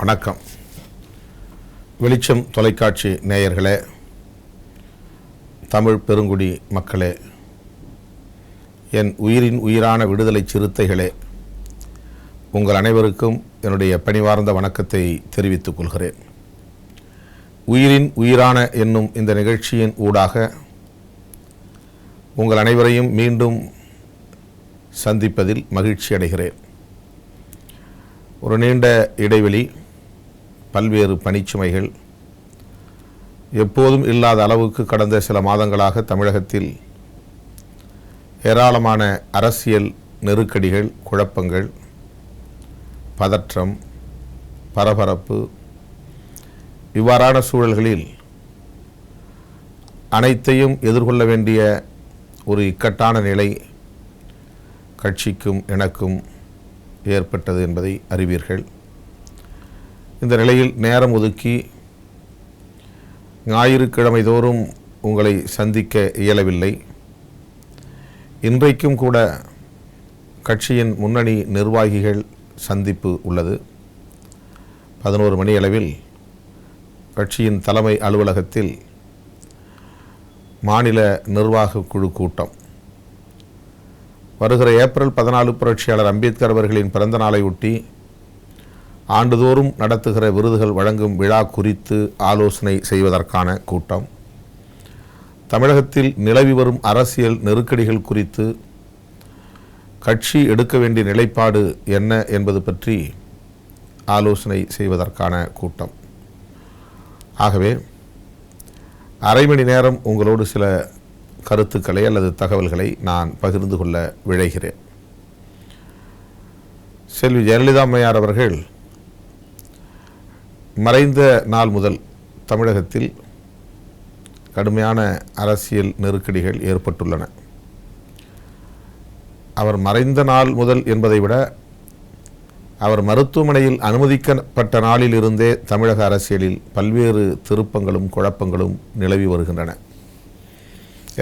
வணக்கம். வெளிச்சம் தொலைக்காட்சி நேயர்களே, தமிழ் பெருங்குடி மக்களே, என் உயிரின் உயிரான விடுதலை சிறுத்தைகளே, உங்கள் அனைவருக்கும் என்னுடைய பணிவார்ந்த வணக்கத்தை தெரிவித்துக் கொள்கிறேன். உயிரின் உயிரான என்னும் இந்த நிகழ்ச்சியின் ஊடாக உங்கள் அனைவரையும் மீண்டும் சந்திப்பதில் மகிழ்ச்சி அடைகிறேன். ஒரு நீண்ட இடைவெளி, பல்வேறு பணிச்சுமைகள், எப்போதும் இல்லாத அளவுக்கு கடந்த சில மாதங்களாக தமிழகத்தில் ஏராளமான அரசியல் நெருக்கடிகள், குழப்பங்கள், பதற்றம், பரபரப்பு, இவ்வாறான சூழல்களில் அனைத்தையும் எதிர்கொள்ள வேண்டிய ஒரு இக்கட்டான நிலை கட்சிக்கும் எனக்கும் ஏற்பட்டது என்பதை அறிவீர்கள். இந்த நிலையில் நேரம் ஒதுக்கி ஞாயிற்றுக்கிழமை தோறும் உங்களை சந்திக்க இயலவில்லை. இன்றைக்கும் கூட கட்சியின் முன்னணி நிர்வாகிகள் சந்திப்பு உள்ளது. 11 மணி அளவில் கட்சியின் தலைமை அலுவலகத்தில் மாநில நிர்வாக குழு கூட்டம். வருகிற ஏப்ரல் 14 புரட்சியாளர் அம்பேத்கர் அவர்களின் பிறந்த நாளை ஒட்டி ஆண்டுதோறும் நடத்துகிற விருதுகள் வழங்கும் விழா குறித்து ஆலோசனை செய்வதற்கான கூட்டம். தமிழகத்தில் நிலவி வரும் அரசியல் நெருக்கடிகள் குறித்து கட்சி எடுக்க வேண்டிய நிலைப்பாடு என்ன என்பது பற்றி ஆலோசனை செய்வதற்கான கூட்டம். ஆகவே அரை மணி நேரம் உங்களோடு சில கருத்துக்களை அல்லது தகவல்களை நான் பகிர்ந்து கொள்ள விழைகிறேன். செல்வி ஜெயலலிதா அம்மையார் அவர்கள் மறைந்த நாள் முதல் தமிழகத்தில் கடுமையான அரசியல் நெருக்கடிகள் ஏற்பட்டுள்ளன. அவர் மறைந்த நாள் முதல் என்பதை விட அவர் மருத்துவமனையில் அனுமதிக்கப்பட்ட நாளில் இருந்தே தமிழக அரசியலில் பல்வேறு திருப்பங்களும் குழப்பங்களும் நிலவி வருகின்றன.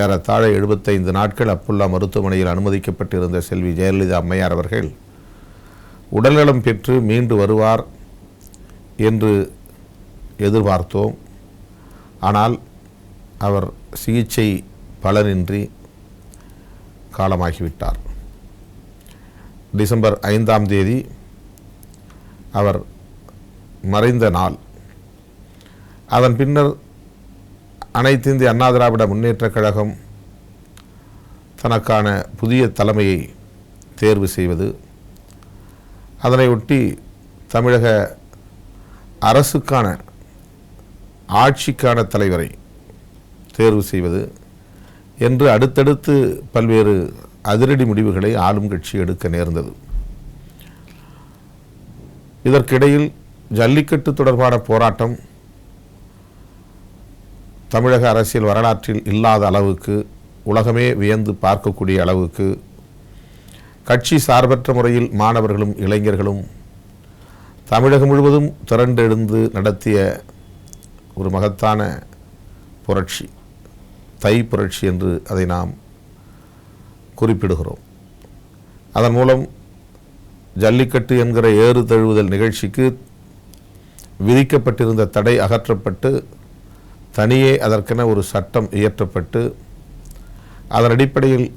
ஏறத்தாழ 75 நாட்கள் அப்புல்லா மருத்துவமனையில் அனுமதிக்கப்பட்டிருந்த செல்வி ஜெயலலிதா அம்மையார் அவர்கள் உடல்நலம் பெற்று மீண்டு வருவார் என்று எதிர்பார்த்தோம். ஆனால் அவர் சிகிச்சை பலனின்றி காலமாகிவிட்டார். டிசம்பர் 5ஆம் தேதி அவர் மறைந்த நாள். அதன் பின்னர் அனைத்து இந்திய அண்ணா திராவிட முன்னேற்றக் கழகம் தனக்கான புதிய தலைமையை தேர்வு செய்வது, அதனையொட்டி தமிழக அரசுக்கான ஆட்சிக்கான தலைவரை தேர்வு செய்வது என்று அடுத்தடுத்து பல்வேறு அதிரடி முடிவுகளை ஆளும் கட்சி எடுக்க நேர்ந்தது. இதற்கிடையில் ஜல்லிக்கட்டு தொடர்பான போராட்டம் தமிழக அரசியல் வரலாற்றில் இல்லாத அளவுக்கு, உலகமே வியந்து பார்க்கக்கூடிய அளவுக்கு கட்சி சார்பற்ற முறையில் மாணவர்களும் இளைஞர்களும் தமிழகம் முழுவதும் திரண்டெழுந்து நடத்திய ஒரு மகத்தான புரட்சி, தை புரட்சி என்று அதை நாம் குறிப்பிடுகிறோம். அதன் மூலம் ஜல்லிக்கட்டு என்கிற ஏறு தழுவுதல் நிகழ்ச்சிக்கு விதிக்கப்பட்டிருந்த தடை அகற்றப்பட்டு தனியே அதற்கென ஒரு சட்டம் இயற்றப்பட்டு அதன் அடிப்படையில்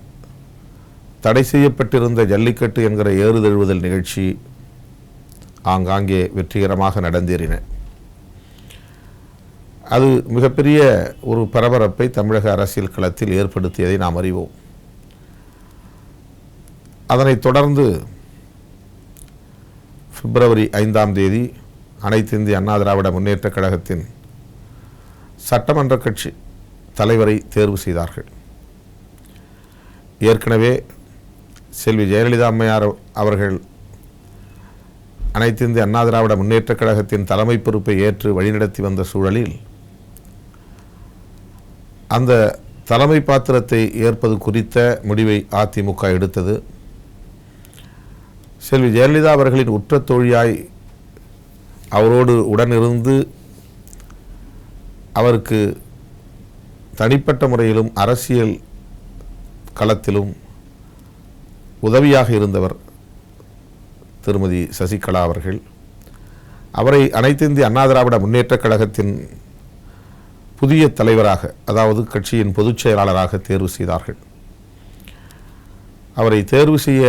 தடை செய்யப்பட்டிருந்த ஜல்லிக்கட்டு என்கிற ஏறு தழுவுதல் நிகழ்ச்சி ஆங்காங்கே வெற்றிகரமாக நடந்தேறின. அது மிகப்பெரிய ஒரு பரபரப்பை தமிழக அரசியல் களத்தில் ஏற்படுத்தியதை நாம் அறிவோம். அதனைத் தொடர்ந்து பிப்ரவரி 5ஆம் தேதி அனைத்து இந்திய அண்ணா திராவிட முன்னேற்றக் கழகத்தின் சட்டமன்ற கட்சி தலைவரை தேர்வு செய்தார்கள். ஏற்கனவே செல்வி ஜெயலலிதா அம்மையார் அவர்கள் அனைத்து இந்திய அண்ணா திராவிட முன்னேற்றக் கழகத்தின் தலைமை பொறுப்பை ஏற்று வழிநடத்தி வந்த சூழலில் அந்த தலைமை பாத்திரத்தை ஏற்பது குறித்த முடிவை அதிமுக எடுத்தது. செல்வி ஜெயலலிதா அவர்களின் உற்ற தோழியாய் அவரோடு உடனிருந்து அவருக்கு தனிப்பட்ட முறையிலும் அரசியல் களத்திலும் உதவியாக இருந்தவர் திருமதி சசிகலா அவர்கள். அவரை அனைத்து இந்திய அண்ணா திராவிட முன்னேற்றக் கழகத்தின் புதிய தலைவராக, அதாவது கட்சியின் பொதுச் செயலாளராக தேர்வு செய்தார்கள். அவரை தேர்வு செய்ய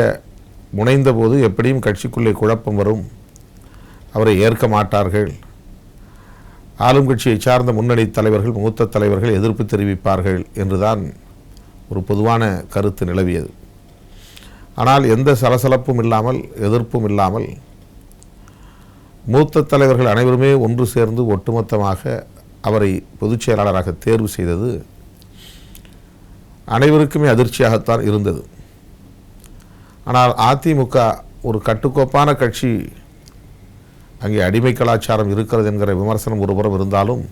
முனைந்தபோது எப்படியும் கட்சிக்குள்ளே குழப்பம் வரும், அவரை ஏற்க மாட்டார்கள், ஆளும் கட்சியை சார்ந்த முன்னணி தலைவர்கள், மூத்த தலைவர்கள் எதிர்ப்பு தெரிவிப்பார்கள் என்றுதான் ஒரு பொதுவான கருத்து நிலவியது. ஆனால் எந்த சலசலப்பும் இல்லாமல், எதிர்ப்பும் இல்லாமல் மூத்த தலைவர்கள் அனைவருமே ஒன்று சேர்ந்து ஒட்டுமொத்தமாக அவரை பொதுச் செயலாளராக தேர்வு செய்தது அனைவருக்குமே அதிர்ச்சியாகத்தான் இருந்தது. ஆனால் அதிமுக ஒரு கட்டுக்கோப்பான கட்சி, அங்கே அடிமை கலாச்சாரம் இருக்கிறது என்கிற விமர்சனம் ஒருபுறம் இருந்தாலும்,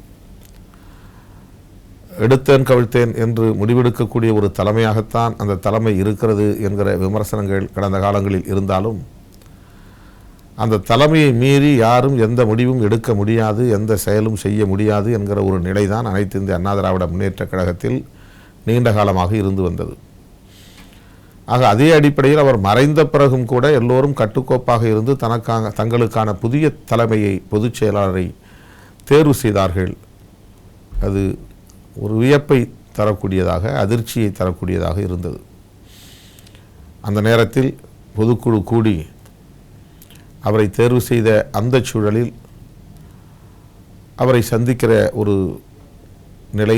எடுத்தேன் கவிழ்த்தேன் என்று முடிவெடுக்கக்கூடிய ஒரு தலைமையாகத்தான் அந்த தலைமை இருக்கிறது என்கிற விமர்சனங்கள் கடந்த காலங்களில் இருந்தாலும், அந்த தலைமையை மீறி யாரும் எந்த முடிவும் எடுக்க முடியாது, எந்த செயலும் செய்ய முடியாது என்கிற ஒரு நிலைதான் அனைத்து இந்திய அண்ணா திராவிட முன்னேற்றக் கழகத்தில் நீண்ட காலமாக இருந்து வந்தது. ஆக அதே அடிப்படையில் அவர் மறைந்த பிறகும் கூட எல்லோரும் கட்டுக்கோப்பாக இருந்து தங்களுக்கான புதிய தலைமையை, பொதுச் செயலாளரை தேர்வு செய்தார்கள். அது ஒரு வியப்பை தரக்கூடியதாக, அதிர்ச்சியை தரக்கூடியதாக இருந்தது. அந்த நேரத்தில் பொதுக்குழு கூடி அவரை தேர்வு செய்த அந்த சூழலில் அவரை சந்திக்கிற ஒரு நிலை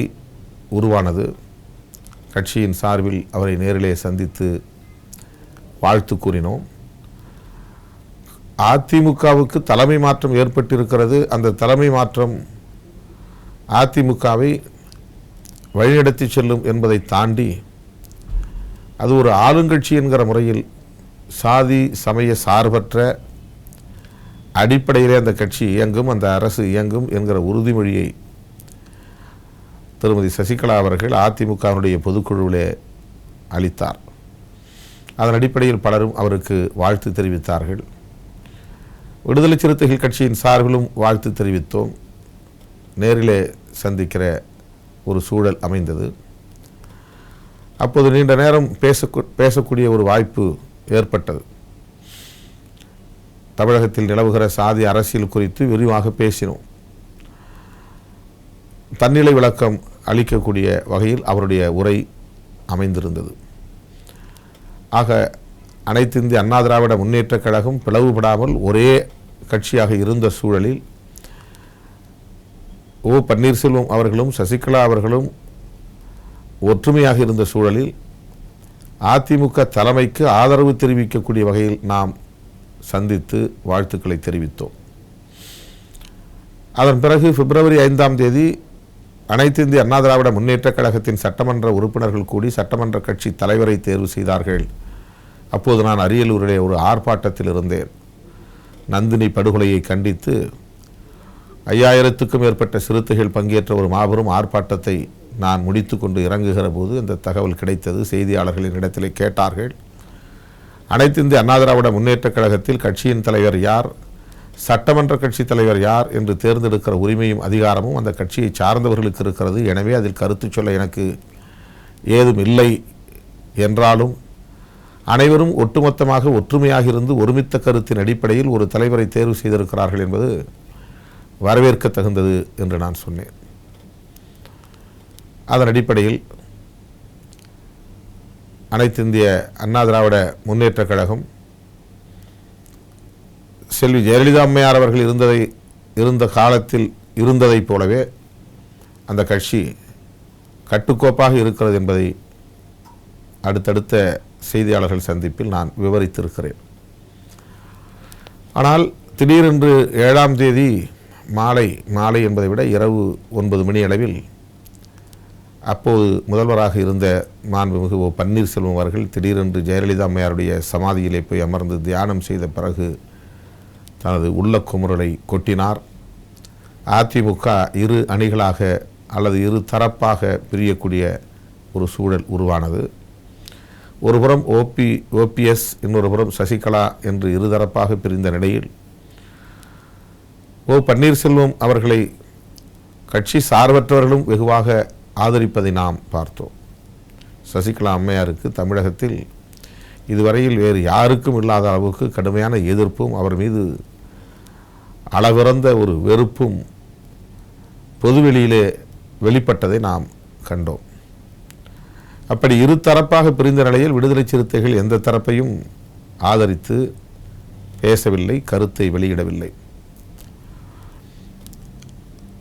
உருவானது. கட்சியின் சார்பில் அவரை நேரிலே சந்தித்து வாழ்த்து கூறினோம். அதிமுகவுக்கு தலைமை மாற்றம் ஏற்பட்டிருக்கிறது. அந்த தலைமை மாற்றம் அதிமுகவை வழிநடத்தி செல்லும் என்பதை தாண்டி அது ஒரு ஆளுங்கட்சி என்கிற முறையில் சாதி சமய சார்பற்ற அடிப்படையிலே அந்த கட்சி இயங்கும், அந்த அரசு இயங்கும் என்கிற உறுதிமொழியை திருமதி சசிகலா அவர்கள் அதிமுகவினுடைய பொதுக்குழுவிலே அளித்தார். அதன் அடிப்படையில் பலரும் அவருக்கு வாழ்த்து தெரிவித்தார்கள். விடுதலை சிறுத்தைகள் கட்சியின் சார்பிலும் வாழ்த்து தெரிவித்தோம். நேரிலே சந்திக்கிற ஒரு சூழல் அமைந்தது. அப்போது நீண்ட நேரம் பேசக்கூடிய ஒரு வாய்ப்பு ஏற்பட்டது. தமிழகத்தில் நிலவுகிற சாதி அரசியல் குறித்து விரிவாக பேசினோம். தன்னிலை விளக்கம் அளிக்கக்கூடிய வகையில் அவருடைய உரை அமைந்திருந்தது. ஆக அனைத்து இந்திய அண்ணா திராவிட முன்னேற்றக் கழகம் பிளவுபடாமல் ஒரே கட்சியாக இருந்த சூழலில் ஓ பன்னீர்செல்வம் அவர்களும் சசிகலா அவர்களும் ஒற்றுமையாக இருந்த சூழலில் அதிமுக தலைமைக்கு ஆதரவு தெரிவிக்கக்கூடிய வகையில் நாம் சந்தித்து வாழ்த்துக்களை தெரிவித்தோம். அதன் பிறகு பிப்ரவரி 5ஆம் தேதி அனைத்து இந்திய அண்ணா திராவிட முன்னேற்றக் கழகத்தின் சட்டமன்ற உறுப்பினர்கள் கூடி சட்டமன்ற கட்சி தலைவரை தேர்வு செய்தார்கள். அப்போது நான் அரியலூரிலே ஒரு ஆர்ப்பாட்டத்தில் இருந்தேன். நந்தினி படுகொலையை கண்டித்து 5000க்கும் மேற்பட்ட சிறுத்தைகள் பங்கேற்ற ஒரு மாபெரும் ஆர்ப்பாட்டத்தை நான் முடித்து கொண்டு இறங்குகிற போது இந்த தகவல் கிடைத்தது. செய்தியாளர்களின் இடத்திலே கேட்டார்கள், அனைத்து இந்திய அண்ணா திராவிட முன்னேற்றக் கழகத்தில் கட்சியின் தலைவர் யார், சட்டமன்ற கட்சி தலைவர் யார் என்று தேர்ந்தெடுக்கிற உரிமையும் அதிகாரமும் அந்த கட்சியை சார்ந்தவர்களுக்கு இருக்கிறது. எனவே அதில் கருத்து சொல்ல எனக்கு ஏதும் இல்லை என்றாலும் அனைவரும் ஒட்டுமொத்தமாக ஒற்றுமையாக இருந்து ஒருமித்த கருத்தின் அடிப்படையில் ஒரு தலைவரை தேர்வு செய்திருக்கிறார்கள் என்பது வரவேற்க தகுந்தது என்று நான் சொன்னேன். அதன் அடிப்படையில் அனைத்து இந்திய அண்ணா திராவிட முன்னேற்றக் கழகம் செல்வி ஜெயலலிதா அம்மையார் அவர்கள் இருந்த காலத்தில் இருந்ததைப் போலவே அந்த கட்சி கட்டுக்கோப்பாக இருக்கிறது என்பதை அடுத்தடுத்த செய்தியாளர்கள் சந்திப்பில் நான் விவரித்திருக்கிறேன். ஆனால் திடீரென்று 7ஆம் தேதி மாலை என்பதை விட இரவு 9 மணி அளவில் அப்போது முதல்வராக இருந்த மாண்புமிகு ஓ பன்னீர்செல்வம் அவர்கள் திடீரென்று ஜெயலலிதா அம்மையாருடைய சமாதியிலே போய் அமர்ந்து தியானம் செய்த பிறகு தனது உள்ள குமுறலை கொட்டினார். அதிமுக இரு அணிகளாக அல்லது இரு தரப்பாக பிரியக்கூடிய ஒரு சூழல் உருவானது. ஒருபுறம் ஓபிஎஸ், இன்னொரு புறம் சசிகலா என்று இருதரப்பாக பிரிந்த நிலையில் ஓ பன்னீர்செல்வம் அவர்களை கட்சி சார்பற்றவர்களும் வெகுவாக ஆதரிப்பதை நாம் பார்த்தோம். சசிகலா அம்மையாருக்கு தமிழகத்தில் இதுவரையில் வேறு யாருக்கும் இல்லாத அளவுக்கு கடுமையான எதிர்ப்பும் அவர் மீது அளவிறந்த ஒரு வெறுப்பும் பொதுவெளியிலே வெளிப்பட்டதை நாம் கண்டோம். அப்படி இரு தரப்பாக பிரிந்த நிலையில் விடுதலை சிறுத்தைகள் எந்த தரப்பையும் ஆதரித்து பேசவில்லை, கருத்தை வெளியிடவில்லை.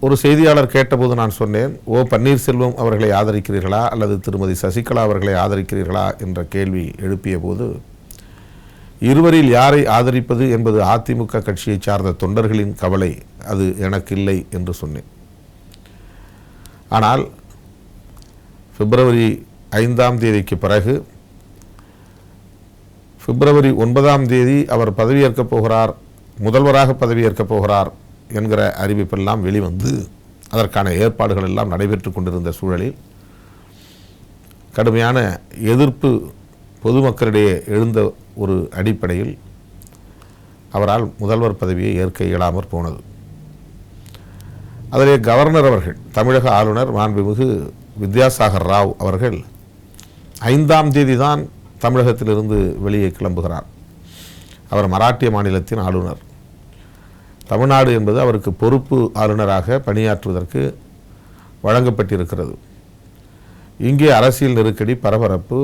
ஒரு செய்தியாளர் கேட்டபோது நான் சொன்னேன், பன்னீர்செல்வம் அவர்களை ஆதரிக்கிறீர்களா அல்லது திருமதி சசிகலா அவர்களை ஆதரிக்கிறீர்களா என்ற கேள்வி எழுப்பிய போது, இருவரில் யாரை ஆதரிப்பது என்பது அதிமுக கட்சியை சார்ந்த தொண்டர்களின் கவலை, அது எனக்கு இல்லை என்று சொன்னேன். ஆனால் பிப்ரவரி 5ஆம் தேதிக்கு பிறகு பிப்ரவரி 9ஆம் தேதி அவர் பதவியேற்கப் போகிறார், முதல்வராக பதவியேற்கப் போகிறார் என்கிற அறிவிப்பெல்லாம் வெளிவந்து அதற்கான ஏற்பாடுகள் எல்லாம் நடைபெற்று கொண்டிருந்த சூழலில் கடுமையான எதிர்ப்பு பொதுமக்களிடையே எழுந்த ஒரு அடிப்படையில் அவரால் முதல்வர் பதவியை ஏற்க இயலாமற் போனது. அதிலே கவர்னர் அவர்கள், தமிழக ஆளுநர் மாண்புமிகு வித்யாசாகர் ராவ் அவர்கள் 5ஆம் தேதி தான் தமிழகத்திலிருந்து வெளியே கிளம்புகிறார். அவர் மராட்டிய மாநிலத்தின் ஆளுநர். தமிழ்நாடு என்பது அவருக்கு பொறுப்பு ஆளுநராக பணியாற்றுவதற்கு வழங்கப்பட்டிருக்கிறது. இங்கே அரசியல் நெருக்கடி, பரபரப்பு.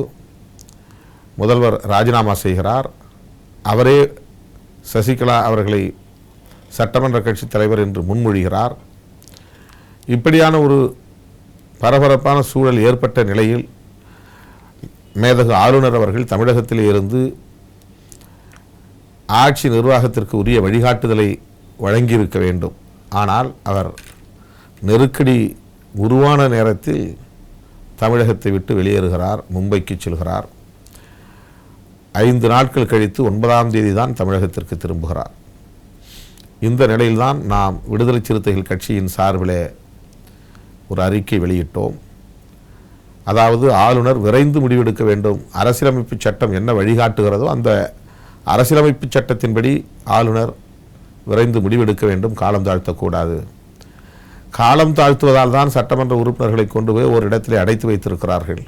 முதல்வர் ராஜினாமா செய்கிறார். அவரே சசிகலா அவர்களை சட்டமன்ற கட்சி தலைவர் என்று முன்மொழிகிறார். இப்படியான ஒரு பரபரப்பான சூழல் ஏற்பட்ட நிலையில் மேதகு ஆளுநர் அவர்கள் தமிழகத்திலே இருந்து ஆட்சி நிர்வாகத்திற்கு உரிய வழிகாட்டுதலை வழங்கியிருக்க வேண்டும். ஆனால் அவர் நெருக்கடி உருவான நேரத்தில் தமிழகத்தை விட்டு வெளியேறுகிறார், மும்பைக்கு செல்கிறார். 5 நாட்கள் கழித்து 9ஆம் தேதி தான் தமிழகத்திற்கு திரும்புகிறார். இந்த நிலையில்தான் நாம் விடுதலை சிறுத்தைகள் கட்சியின் சார்பிலே ஒரு அறிக்கை வெளியிட்டோம். அதாவது ஆளுநர் விரைந்து முடிவெடுக்க வேண்டும். அரசியலமைப்பு சட்டம் என்ன வழிகாட்டுகிறதோ அந்த அரசியலமைப்பு சட்டத்தின்படி ஆளுநர் விரைந்து முடிவெடுக்க வேண்டும், காலம் தாழ்த்தக்கூடாது. காலம் தாழ்த்துவதால் தான் சட்டமன்ற உறுப்பினர்களை கொண்டு போய் ஒரு இடத்திலே அடைத்து வைத்திருக்கிறார்கள்,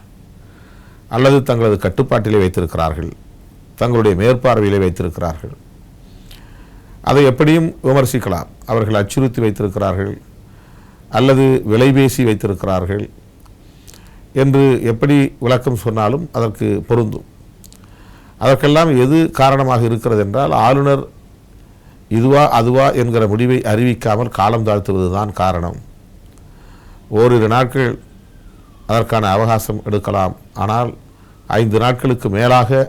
அல்லது தங்களது கட்டுப்பாட்டிலே வைத்திருக்கிறார்கள், தங்களுடைய மேற்பார்வையிலே வைத்திருக்கிறார்கள். அதை எப்படியும் விமர்சிக்கலாம். அவர்கள் அச்சுறுத்தி வைத்திருக்கிறார்கள் அல்லது விலைபேசி வைத்திருக்கிறார்கள் என்று எப்படி விளக்கம் சொன்னாலும் அதற்கு பொருந்தும். அதற்கெல்லாம் எது காரணமாக இருக்கிறது என்றால், ஆளுநர் இதுவா அதுவா என்கிற முடிவை அறிவிக்காமல் காலம் தாழ்த்துவது தான் காரணம். ஓரிரு நாட்கள் அதற்கான அவகாசம் எடுக்கலாம். ஆனால் 5 நாட்களுக்கு மேலாக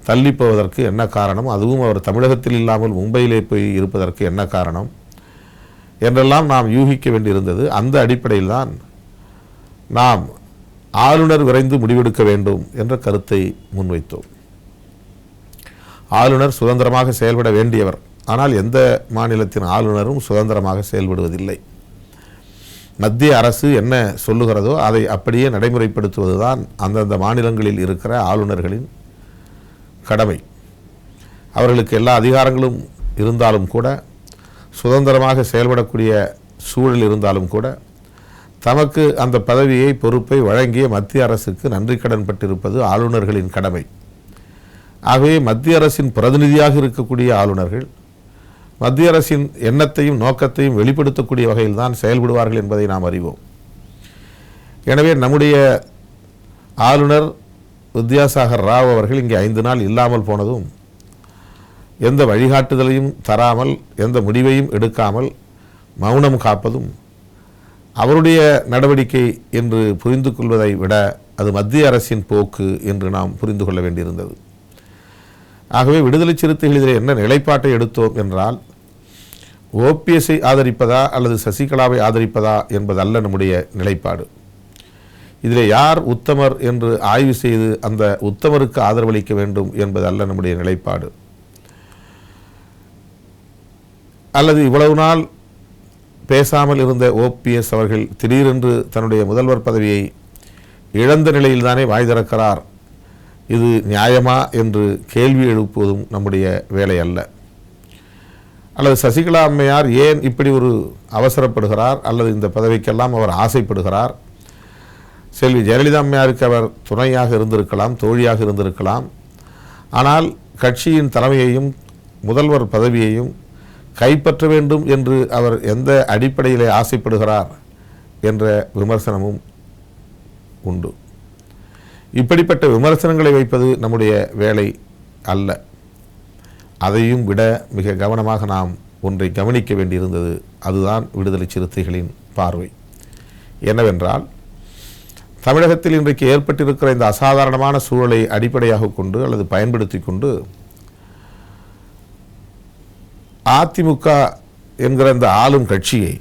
தள்ளி போவதற்கு என்ன காரணம், அதுவும் அவர் தமிழகத்தில் இல்லாமல் மும்பையிலே போய் இருப்பதற்கு என்ன காரணம் என்றெல்லாம் நாம் யூகிக்க வேண்டியிருந்தது. அந்த அடிப்படையில் தான் நாம் ஆளுநர் விரைந்து முடிவெடுக்க வேண்டும் என்ற கருத்தை முன்வைத்தோம். ஆளுநர் சுதந்திரமாக செயல்பட வேண்டியவர். ஆனால் எந்த மாநிலத்தின் ஆளுநரும் சுதந்திரமாக செயல்படுவதில்லை. மத்திய அரசு என்ன சொல்லுகிறதோ அதை அப்படியே நடைமுறைப்படுத்துவது தான் அந்தந்த மாநிலங்களில் இருக்கிற ஆளுநர்களின் கடமை. அவர்களுக்கு எல்லா அதிகாரங்களும் இருந்தாலும் கூட, சுதந்திரமாக செயல்படக்கூடிய சூழல் இருந்தாலும் கூட, தமக்கு அந்த பதவியை, பொறுப்பை வழங்கிய மத்திய அரசுக்கு நன்றி கடன் பட்டிருப்பது ஆளுநர்களின் கடமை. ஆகவே மத்திய அரசின் பிரதிநிதியாக இருக்கக்கூடிய ஆளுநர்கள் மத்திய அரசின் எண்ணத்தையும் நோக்கத்தையும் வெளிப்படுத்தக்கூடிய வகையில் தான் செயல்படுவார்கள் என்பதை நாம் அறிவோம். எனவே நம்முடைய ஆளுநர் வித்யாசாகர் ராவ் அவர்கள் இங்கே 5 நாள் இல்லாமல் போனதும், எந்த வழிகாட்டுதலையும் தராமல், எந்த முடிவையும் எடுக்காமல் மௌனம் காப்பதும் அவருடைய நடவடிக்கை என்று புரிந்து கொள்வதை விட அது மத்திய அரசின் போக்கு என்று நாம் புரிந்து கொள்ள வேண்டியிருந்தது. ஆகவே விடுதலை சிறுத்தைகள் இதில் என்ன நிலைப்பாட்டை எடுத்தோம் என்றால், ஓபிஎஸ்ஐ ஆதரிப்பதா அல்லது சசிகலாவை ஆதரிப்பதா என்பதல்ல நம்முடைய நிலைப்பாடு. இதில் யார் உத்தமர் என்று ஆய்வு செய்து அந்த உத்தமருக்கு ஆதரவளிக்க வேண்டும் என்பதல்ல நம்முடைய நிலைப்பாடு. அல்லது இவ்வளவு நாள் பேசாமல் இருந்த ஓபிஎஸ் அவர்கள் திடீரென்று தன்னுடைய முதல்வர் பதவியை இழந்த நிலையில்தானே வாய் திறக்கிறார், இது நியாயமா என்று கேள்வி எழுப்புவதும் நம்முடைய வேலை அல்ல. அல்லது சசிகலா அம்மையார் ஏன் இப்படி ஒரு அவசரப்படுகிறார், அல்லது இந்த பதவிக்கெல்லாம் அவர் ஆசைப்படுகிறார். செல்வி ஜெயலலிதா அம்மையாருக்கு அவர் துணையாக இருந்திருக்கலாம், தோழியாக இருந்திருக்கலாம். ஆனால் கட்சியின் தலைமையையும் முதல்வர் பதவியையும் கைப்பற்ற வேண்டும் என்று அவர் எந்த அடிப்படையிலே ஆசைப்படுகிறார் என்ற விமர்சனமும் உண்டு. இப்படிப்பட்ட விமர்சனங்களை வைப்பது நம்முடைய வேலை அல்ல. அதையும் விட மிக கவனமாக நாம் ஒன்றை கவனிக்க வேண்டியிருந்தது. அதுதான் விடுதலை சிறுத்தைகளின் பார்வை. என்னவென்றால், தமிழகத்தில் இன்றைக்கு ஏற்பட்டிருக்கிற இந்த அசாதாரணமான சூழலை அடிப்படையாக கொண்டு அல்லது பயன்படுத்தி கொண்டு அதிமுக என்கிற இந்த ஆளும் கட்சியை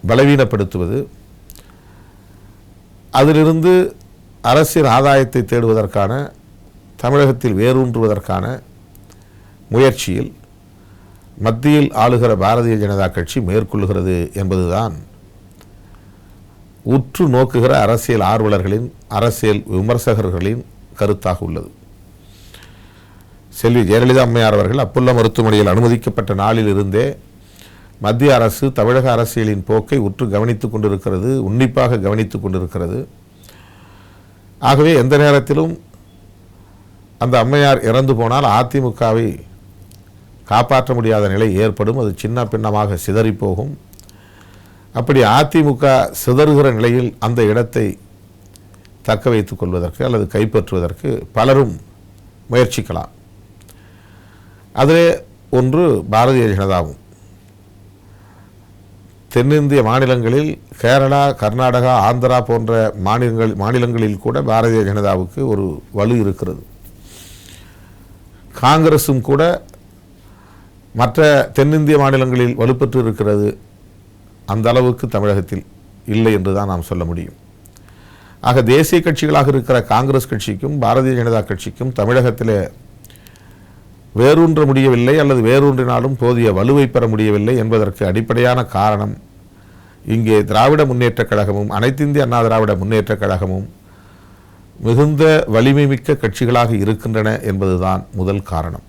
பலவீனப்படுத்துவது, அதிலிருந்து அரசியல் ஆதாயத்தை தேடுவதற்கான, தமிழகத்தில் வேரூன்றுவதற்கான முயற்சியில் மத்தியில் ஆளுகிற பாரதிய ஜனதா கட்சி மேற்கொள்கிறது என்பதுதான் உற்று நோக்குகிற அரசியல் ஆர்வலர்களின், அரசியல் விமர்சகர்களின் கருத்தாக உள்ளது. செல்வி ஜெயலலிதா அம்மையார் அவர்கள் அப்பல்லோ மருத்துவமனையில் அனுமதிக்கப்பட்ட நாளில் இருந்தே மத்திய அரசு தமிழக அரசியலின் போக்கை உற்று கவனித்துக் கொண்டிருக்கிறது, உன்னிப்பாக கவனித்துக் கொண்டிருக்கிறது. ஆகவே எந்த நேரத்திலும் அந்த அம்மையார் இறந்து போனால் அதிமுகவை காப்பாற்ற முடியாத நிலை ஏற்படும். அது சின்ன பின்னமாக சிதறிப்போகும். அப்படி அதிமுக சிதறுகிற நிலையில் அந்த இடத்தை தக்க வைத்துக் கொள்வதற்கு அல்லது கைப்பற்றுவதற்கு பலரும் முயற்சிக்கலாம். அதிலே ஒன்று பாரதிய ஜனதாவும். தென்னிந்திய மாநிலங்களில் கேரளா, கர்நாடகா, ஆந்திரா போன்ற மாநிலங்களில் கூட பாரதிய ஜனதாவுக்கு ஒரு வலு இருக்கிறது. காங்கிரசும் கூட மற்ற தென்னிந்திய மாநிலங்களில் வலுப்பெற்று இருக்கிறது. அந்த அளவுக்கு தமிழகத்தில் இல்லை என்று தான் நாம் சொல்ல முடியும். ஆக தேசிய கட்சிகளாக இருக்கிற காங்கிரஸ் கட்சிக்கும் பாரதிய ஜனதா கட்சிக்கும் தமிழகத்திலே வேரூன்ற முடியவில்லை அல்லது வேரூன்றினாலும் போதிய வலுவை பெற முடியவில்லை என்பதற்கு அடிப்படையான காரணம் இங்கே திராவிட முன்னேற்றக் கழகமும் அனைத்திந்திய அண்ணா திராவிட முன்னேற்றக் கழகமும் மிகுந்த வலிமை மிக்க கட்சிகளாக இருக்கின்றன என்பதுதான் முதல் காரணம்.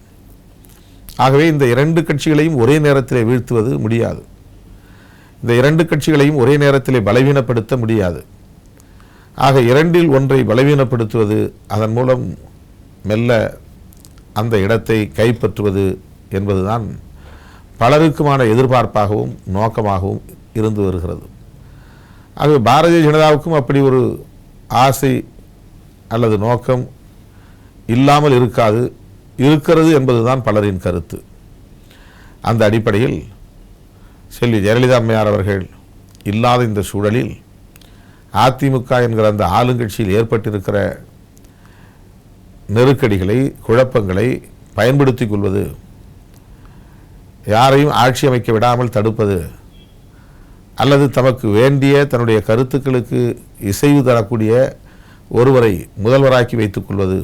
ஆகவே இந்த இரண்டு கட்சிகளையும் ஒரே நேரத்திலே வீழ்த்துவது முடியாது. இந்த இரண்டு கட்சிகளையும் ஒரே நேரத்திலே பலவீனப்படுத்த முடியாது. ஆக இரண்டில் ஒன்றை பலவீனப்படுத்துவது, அதன் மூலம் மெல்ல அந்த இடத்தை கைப்பற்றுவது என்பதுதான் பலருக்குமான எதிர்பார்ப்பாகவும் நோக்கமாகவும் இருந்து வருகிறது. ஆகவே பாரதிய ஜனதாவுக்கும் அப்படி ஒரு ஆசை அல்லது நோக்கம் இல்லாமல் இருக்கிறது என்பதுதான் பலரின் கருத்து. அந்த அடிப்படையில் செல்வி ஜெயலலிதா அம்மையார் அவர்கள் இல்லாத இந்த சூழலில் அதிமுக என்கிற அந்த ஆளுங்கட்சியில் ஏற்பட்டிருக்கிற நெருக்கடிகளை, குழப்பங்களை பயன்படுத்தி கொள்வது, யாரையும் ஆட்சி அமைக்க விடாமல் தடுப்பது, அல்லது தமக்கு வேண்டிய தன்னுடைய கருத்துக்களுக்கு இசைவு தரக்கூடிய ஒருவரை முதல்வராக்கி வைத்துக் கொள்வது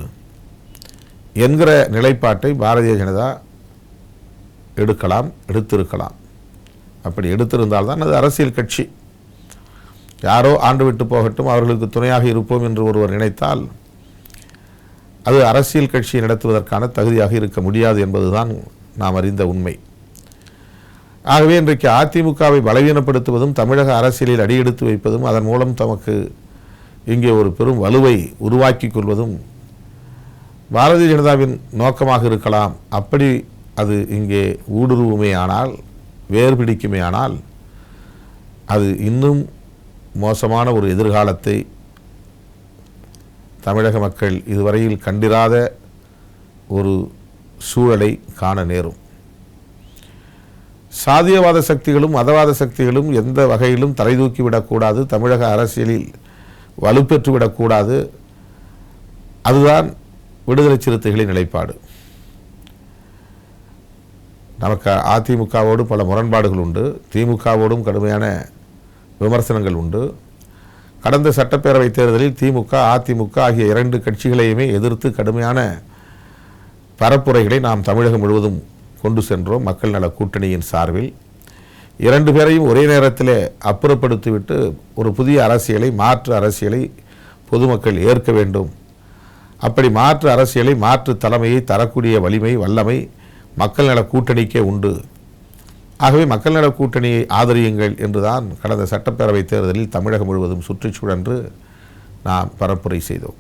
என்கிற நிலைப்பாட்டை பாரதிய ஜனதா எடுத்திருக்கலாம். அப்படி எடுத்திருந்தால்தான் அது அரசியல் கட்சி. யாரோ ஆண்டு விட்டு போகட்டும், அவர்களுக்கு துணையாக இருப்போம் என்று ஒருவர் நினைத்தால் அது அரசியல் கட்சியை நடத்துவதற்கான தகுதியாக இருக்க முடியாது என்பதுதான் நாம் அறிந்த உண்மை. ஆகவே இன்றைக்கு அதிமுகவை பலவீனப்படுத்துவதும் தமிழக அரசியலில் அடியெடுத்து வைப்பதும் அதன் மூலம் தமக்கு இங்கே ஒரு பெரும் வலுவை உருவாக்கி கொள்வதும் பாரதிய ஜனதாவின் நோக்கமாக இருக்கலாம். அப்படி அது இங்கே ஊடுருவுமே ஆனால், வேர் பிடிக்குமே ஆனால், அது இன்னும் மோசமான ஒரு எதிர்காலத்தை தமிழக மக்கள் இதுவரையில் கண்டிராத ஒரு சூழலை காண நேரும். சாதியவாத சக்திகளும் மதவாத சக்திகளும் எந்த வகையிலும் தலைதூக்கிவிடக்கூடாது, தமிழக அரசியலில் வலுப்பெற்றுவிடக்கூடாது. அதுதான் விடுதலை சிறுத்தைகளின் நிலைப்பாடு. நமக்கு அதிமுகவோடு பல முரண்பாடுகள் உண்டு, திமுகவோடும் கடுமையான விமர்சனங்கள் உண்டு. கடந்த சட்டப்பேரவை தேர்தலில் திமுக, அதிமுக ஆகிய இரண்டு கட்சிகளையுமே எதிர்த்து கடுமையான பரப்புரைகளை நாம் தமிழகம் முழுவதும் கொண்டு சென்றோம். மக்கள் நல கூட்டணியின் சார்பில் இரண்டு பேரையும் ஒரே நேரத்தில் அப்புறப்படுத்திவிட்டு ஒரு புதிய அரசியலை, மாற்று அரசியலை பொதுமக்கள் ஏற்க வேண்டும். அப்படி மாற்று அரசியலை, மாற்று தலைமையை தரக்கூடிய வலிமை, வல்லமை மக்கள் நல கூட்டணிக்கே உண்டு. ஆகவே மக்கள் நல கூட்டணியை ஆதரியுங்கள் என்றுதான் கடந்த சட்டப்பேரவை தேர்தலில் தமிழகம் முழுவதும் சுற்றிச் சுழன்று நாம் பரப்புரை செய்தோம்.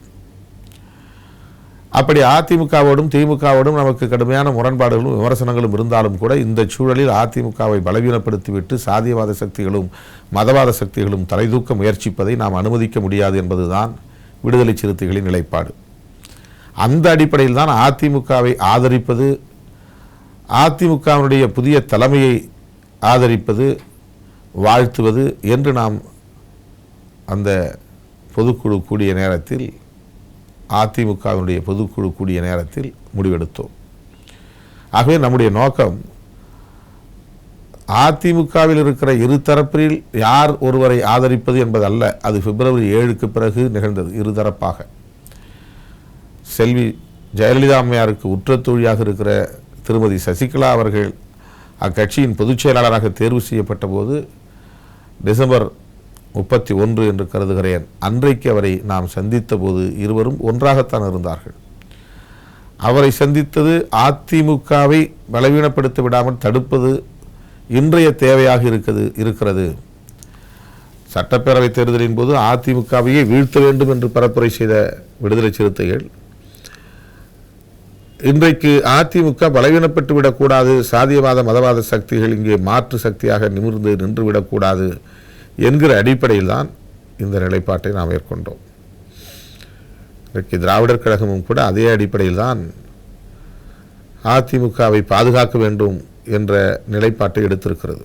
அப்படி அதிமுகவோடும் திமுகவோடும் நமக்கு கடுமையான முரண்பாடுகளும் விமர்சனங்களும் இருந்தாலும் கூட இந்த சூழலில் அதிமுகவை பலவீனப்படுத்திவிட்டு சாதியவாத சக்திகளும் மதவாத சக்திகளும் தலைதூக்க முயற்சிப்பதை நாம் அனுமதிக்க முடியாது என்பதுதான் விடுதலை சிறுத்தைகளின் நிலைப்பாடு. அந்த அடிப்படையில் தான் அதிமுகவை ஆதரிப்பது, அதிமுகவினுடைய புதிய தலைமையை ஆதரிப்பது, வாழ்த்துவது என்று நாம் அந்த பொதுக்குழு கூடிய நேரத்தில், அதிமுகவினுடைய பொதுக்குழு கூடிய நேரத்தில் முடிவெடுத்தோம். ஆகவே நம்முடைய நோக்கம் அதிமுகவில் இருக்கிற இருதரப்பில் யார் ஒருவரை ஆதரிப்பது என்பதல்ல. அது பிப்ரவரி 7க்கு பிறகு நிகழ்ந்தது. இருதரப்பாக செல்வி ஜெயலலிதா அம்மையாருக்கு உற்ற தோழியாக இருக்கிற திருமதி சசிகலா அவர்கள் அக்கட்சியின் பொதுச் செயலாளராக தேர்வு செய்யப்பட்ட போது டிசம்பர் 31 என்று கருதுகிறேன், அன்றைக்கு அவரை நாம் சந்தித்த போது இருவரும் ஒன்றாகத்தான் இருந்தார்கள். அவரை சந்தித்தது அதிமுகவை பலவீனப்படுத்த விடாமல் தடுப்பது இன்றைய தேவையாக இருக்கிறது. சட்டப்பேரவை தேர்தலின் போது அதிமுகவையே வீழ்த்த வேண்டும் என்று பரப்புரை செய்த விடுதலை சிறுத்தைகள் இன்றைக்கு அதிமுக பலவீனப்பட்டு விடக்கூடாது, சாதியவாத மதவாத சக்திகள் இங்கே மாற்று சக்தியாக நிமிர்ந்து நின்றுவிடக்கூடாது என்கிற அடிப்படையில் தான் இந்த நிலைப்பாட்டை நாம் மேற்கொண்டோம். இன்றைக்கு திராவிடர் கழகமும் கூட அதே அடிப்படையில் தான் அதிமுகவை பாதுகாக்க வேண்டும் என்ற நிலைப்பாட்டை எடுத்திருக்கிறது.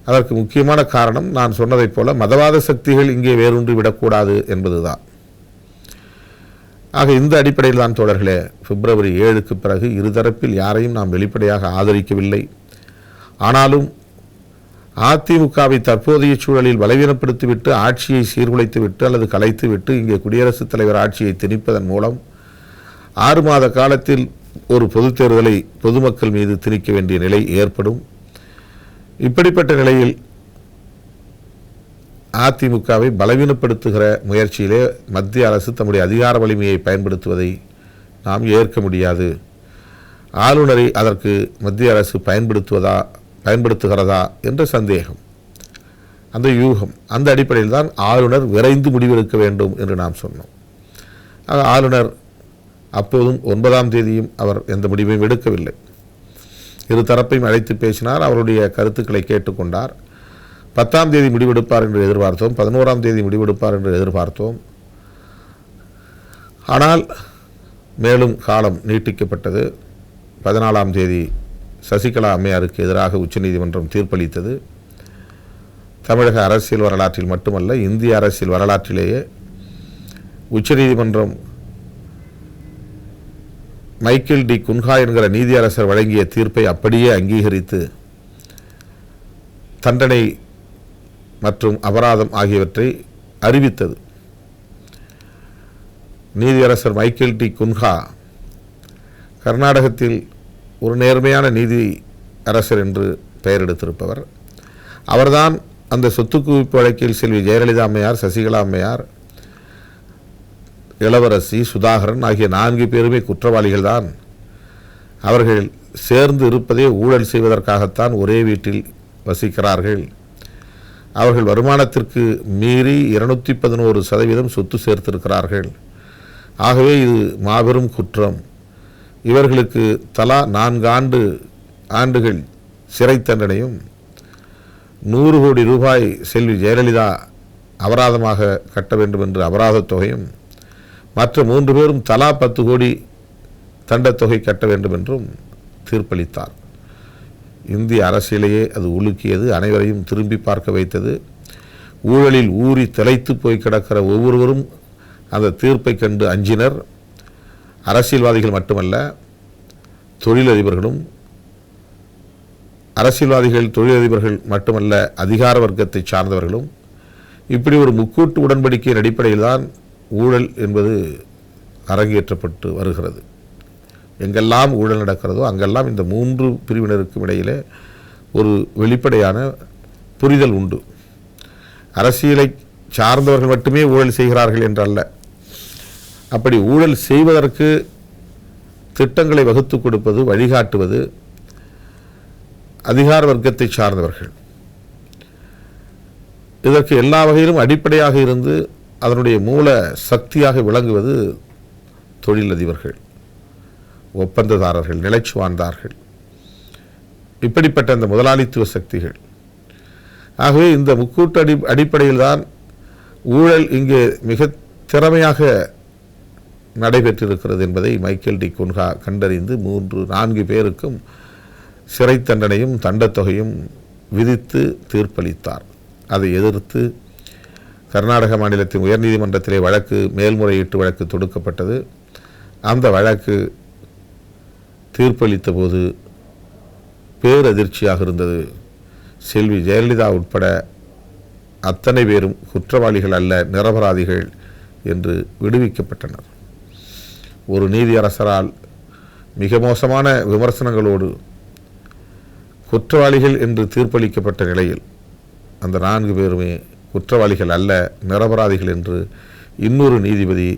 அதற்கு முக்கியமான காரணம் நான் சொன்னதைப் போல மதவாத சக்திகள் இங்கே வேரூன்றி விடக்கூடாது என்பதுதான். ஆக இந்த அடிப்படையில் தான் தோழர்களே, பிப்ரவரி 7க்கு பிறகு இருதரப்பில் யாரையும் நாம் வெளிப்படையாக ஆதரிக்கவில்லை. ஆனாலும் அதிமுகவை தற்போதைய சூழலில் பலவீனப்படுத்திவிட்டு ஆட்சியை சீர்குலைத்துவிட்டு அல்லது கலைத்துவிட்டு இங்கே குடியரசுத் தலைவர் ஆட்சியை திணிப்பதன் மூலம் 6 மாத காலத்தில் ஒரு பொதுத் தேர்தலை பொதுமக்கள் மீது திணிக்க வேண்டிய நிலை ஏற்படும். இப்படிப்பட்ட நிலையில் அதிமுகவை பலவீனப்படுத்துகிற முயற்சியிலே மத்திய அரசு தம்முடைய அதிகார வலிமையை பயன்படுத்துவதை நாம் ஏற்க முடியாது. ஆளுநரை அதற்கு மத்திய அரசு பயன்படுத்துகிறதா என்ற சந்தேகம், அந்த யூகம், அந்த அடிப்படையில் தான் ஆளுநர் விரைந்து முடிவெடுக்க வேண்டும் என்று நாம் சொன்னோம். ஆளுநர் அப்போதும் 9ஆம் தேதியும் அவர் எந்த முடிவையும் எடுக்கவில்லை. இரு தரப்பையும் அழைத்து பேசினார், அவருடைய கருத்துக்களை கேட்டுக்கொண்டார். 10ஆம் தேதி முடிவெடுப்பார் என்று எதிர்பார்த்தோம், 11ஆம் தேதி முடிவெடுப்பார் என்று எதிர்பார்த்தோம். ஆனால் மேலும் காலம் நீட்டிக்கப்பட்டது. 14ஆம் தேதி சசிகலா அம்மையாருக்கு எதிராக உச்சநீதிமன்றம் தீர்ப்பளித்தது. தமிழக அரசியல் வரலாற்றில் மட்டுமல்ல, இந்திய அரசியல் வரலாற்றிலேயே உச்சநீதிமன்றம் மைக்கேல் டி குன்ஹா என்கிற நீதியரசர் வழங்கிய தீர்ப்பை அப்படியே அங்கீகரித்து தண்டனை மற்றும் அபராதம் ஆகியவற்றை அறிவித்தது. நீதியரசர் மைக்கேல் டி குன்ஹா கர்நாடகத்தில் ஒரு நேர்மையான நீதி அரசர் என்று பெயர் எடுத்திருப்பவர். அவர்தான் அந்த சொத்து குவிப்பு வழக்கில் செல்வி ஜெயலலிதா அம்மையார், சசிகலா அம்மையார், இளவரசி, சுதாகரன் ஆகிய 4 பேருமே குற்றவாளிகள் தான். அவர்கள் சேர்ந்து இருப்பதே ஊழல் செய்வதற்காகத்தான் ஒரே வீட்டில் வசிக்கிறார்கள். அவர்கள் வருமானத்திற்கு மீறி 211% சொத்து சேர்த்திருக்கிறார்கள். ஆகவே இது மாபெரும் குற்றம். இவர்களுக்கு தலா 4 ஆண்டுகள் சிறை தண்டனையும் 100 கோடி ரூபாய் செல்வி ஜெயலலிதா அபராதமாக கட்ட வேண்டும் என்று அபராதத் தொகையும், மற்ற 3 பேரும் தலா 10 கோடி தண்டத்தொகை கட்ட வேண்டும் என்றும் தீர்ப்பளித்தார். இந்திய அரசியலையே அது உலுக்கியது, அனைவரையும் திரும்பி பார்க்க வைத்தது. ஊழலில் ஊறி திளைத்து போய் கிடக்கிற ஒவ்வொருவரும் அந்த தீர்ப்பை கண்டு அஞ்சினர். அரசியல்வாதிகள் மட்டுமல்ல, தொழிலதிபர்களும், அரசியல்வாதிகள் தொழிலதிபர்கள் மட்டுமல்ல, அதிகார வர்க்கத்தை சார்ந்தவர்களும் இப்படி ஒரு முக்கூட்டு உடன்படிக்கையின் அடிப்படையில் தான் ஊழல் என்பது அரங்கேற்றப்பட்டு வருகிறது. எங்கெல்லாம் ஊழல் நடக்கிறதோ அங்கெல்லாம் இந்த 3 பிரிவினருக்கும் இடையிலே ஒரு வெளிப்படையான புரிதல் உண்டு. அரசியலை சார்ந்தவர்கள் மட்டுமே ஊழல் செய்கிறார்கள் என்றல்ல, அப்படி ஊழல் செய்வதற்கு திட்டங்களை வகுத்து கொடுப்பது, வழிகாட்டுவது அதிகார வர்க்கத்தை சார்ந்தவர்கள். இதற்கு எல்லா வகையிலும் அடிப்படையாக இருந்து அதனுடைய மூல சக்தியாக விளங்குவது தொழிலதிபர்கள், ஒப்பந்ததாரர்கள், நிலைச்சுவார்ந்தார்கள், இப்படிப்பட்ட அந்த முதலாளித்துவ சக்திகள். ஆகவே இந்த முக்கூட்டு அடிப்படையில் தான் ஊழல் இங்கே மிக திறமையாக நடைபெற்றிருக்கிறது என்பதை மைக்கேல் டி குன்ஹா கண்டறிந்து 3-4 பேருக்கும் சிறை தண்டனையும் தண்டத்தொகையும் விதித்து தீர்ப்பளித்தார். அதை எதிர்த்து கர்நாடக மாநிலத்தின் உயர்நீதிமன்றத்திலே மேல்முறையீட்டு வழக்கு தொடுக்கப்பட்டது. அந்த வழக்கு தீர்ப்பளித்த போது பேரதிர்ச்சியாக இருந்தது. செல்வி ஜெயலலிதா உட்பட அத்தனை பேரும் குற்றவாளிகள் அல்ல, நிரபராதிகள் என்று விடுவிக்கப்பட்டனர். ஒரு நீதியரசரால் மிக மோசமான விமர்சனங்களோடு குற்றவாளிகள் என்று தீர்ப்பளிக்கப்பட்ட நிலையில் அந்த 4 பேருமே குற்றவாளிகள் அல்ல, நிரபராதிகள் என்று இன்னொரு நீதிபதி,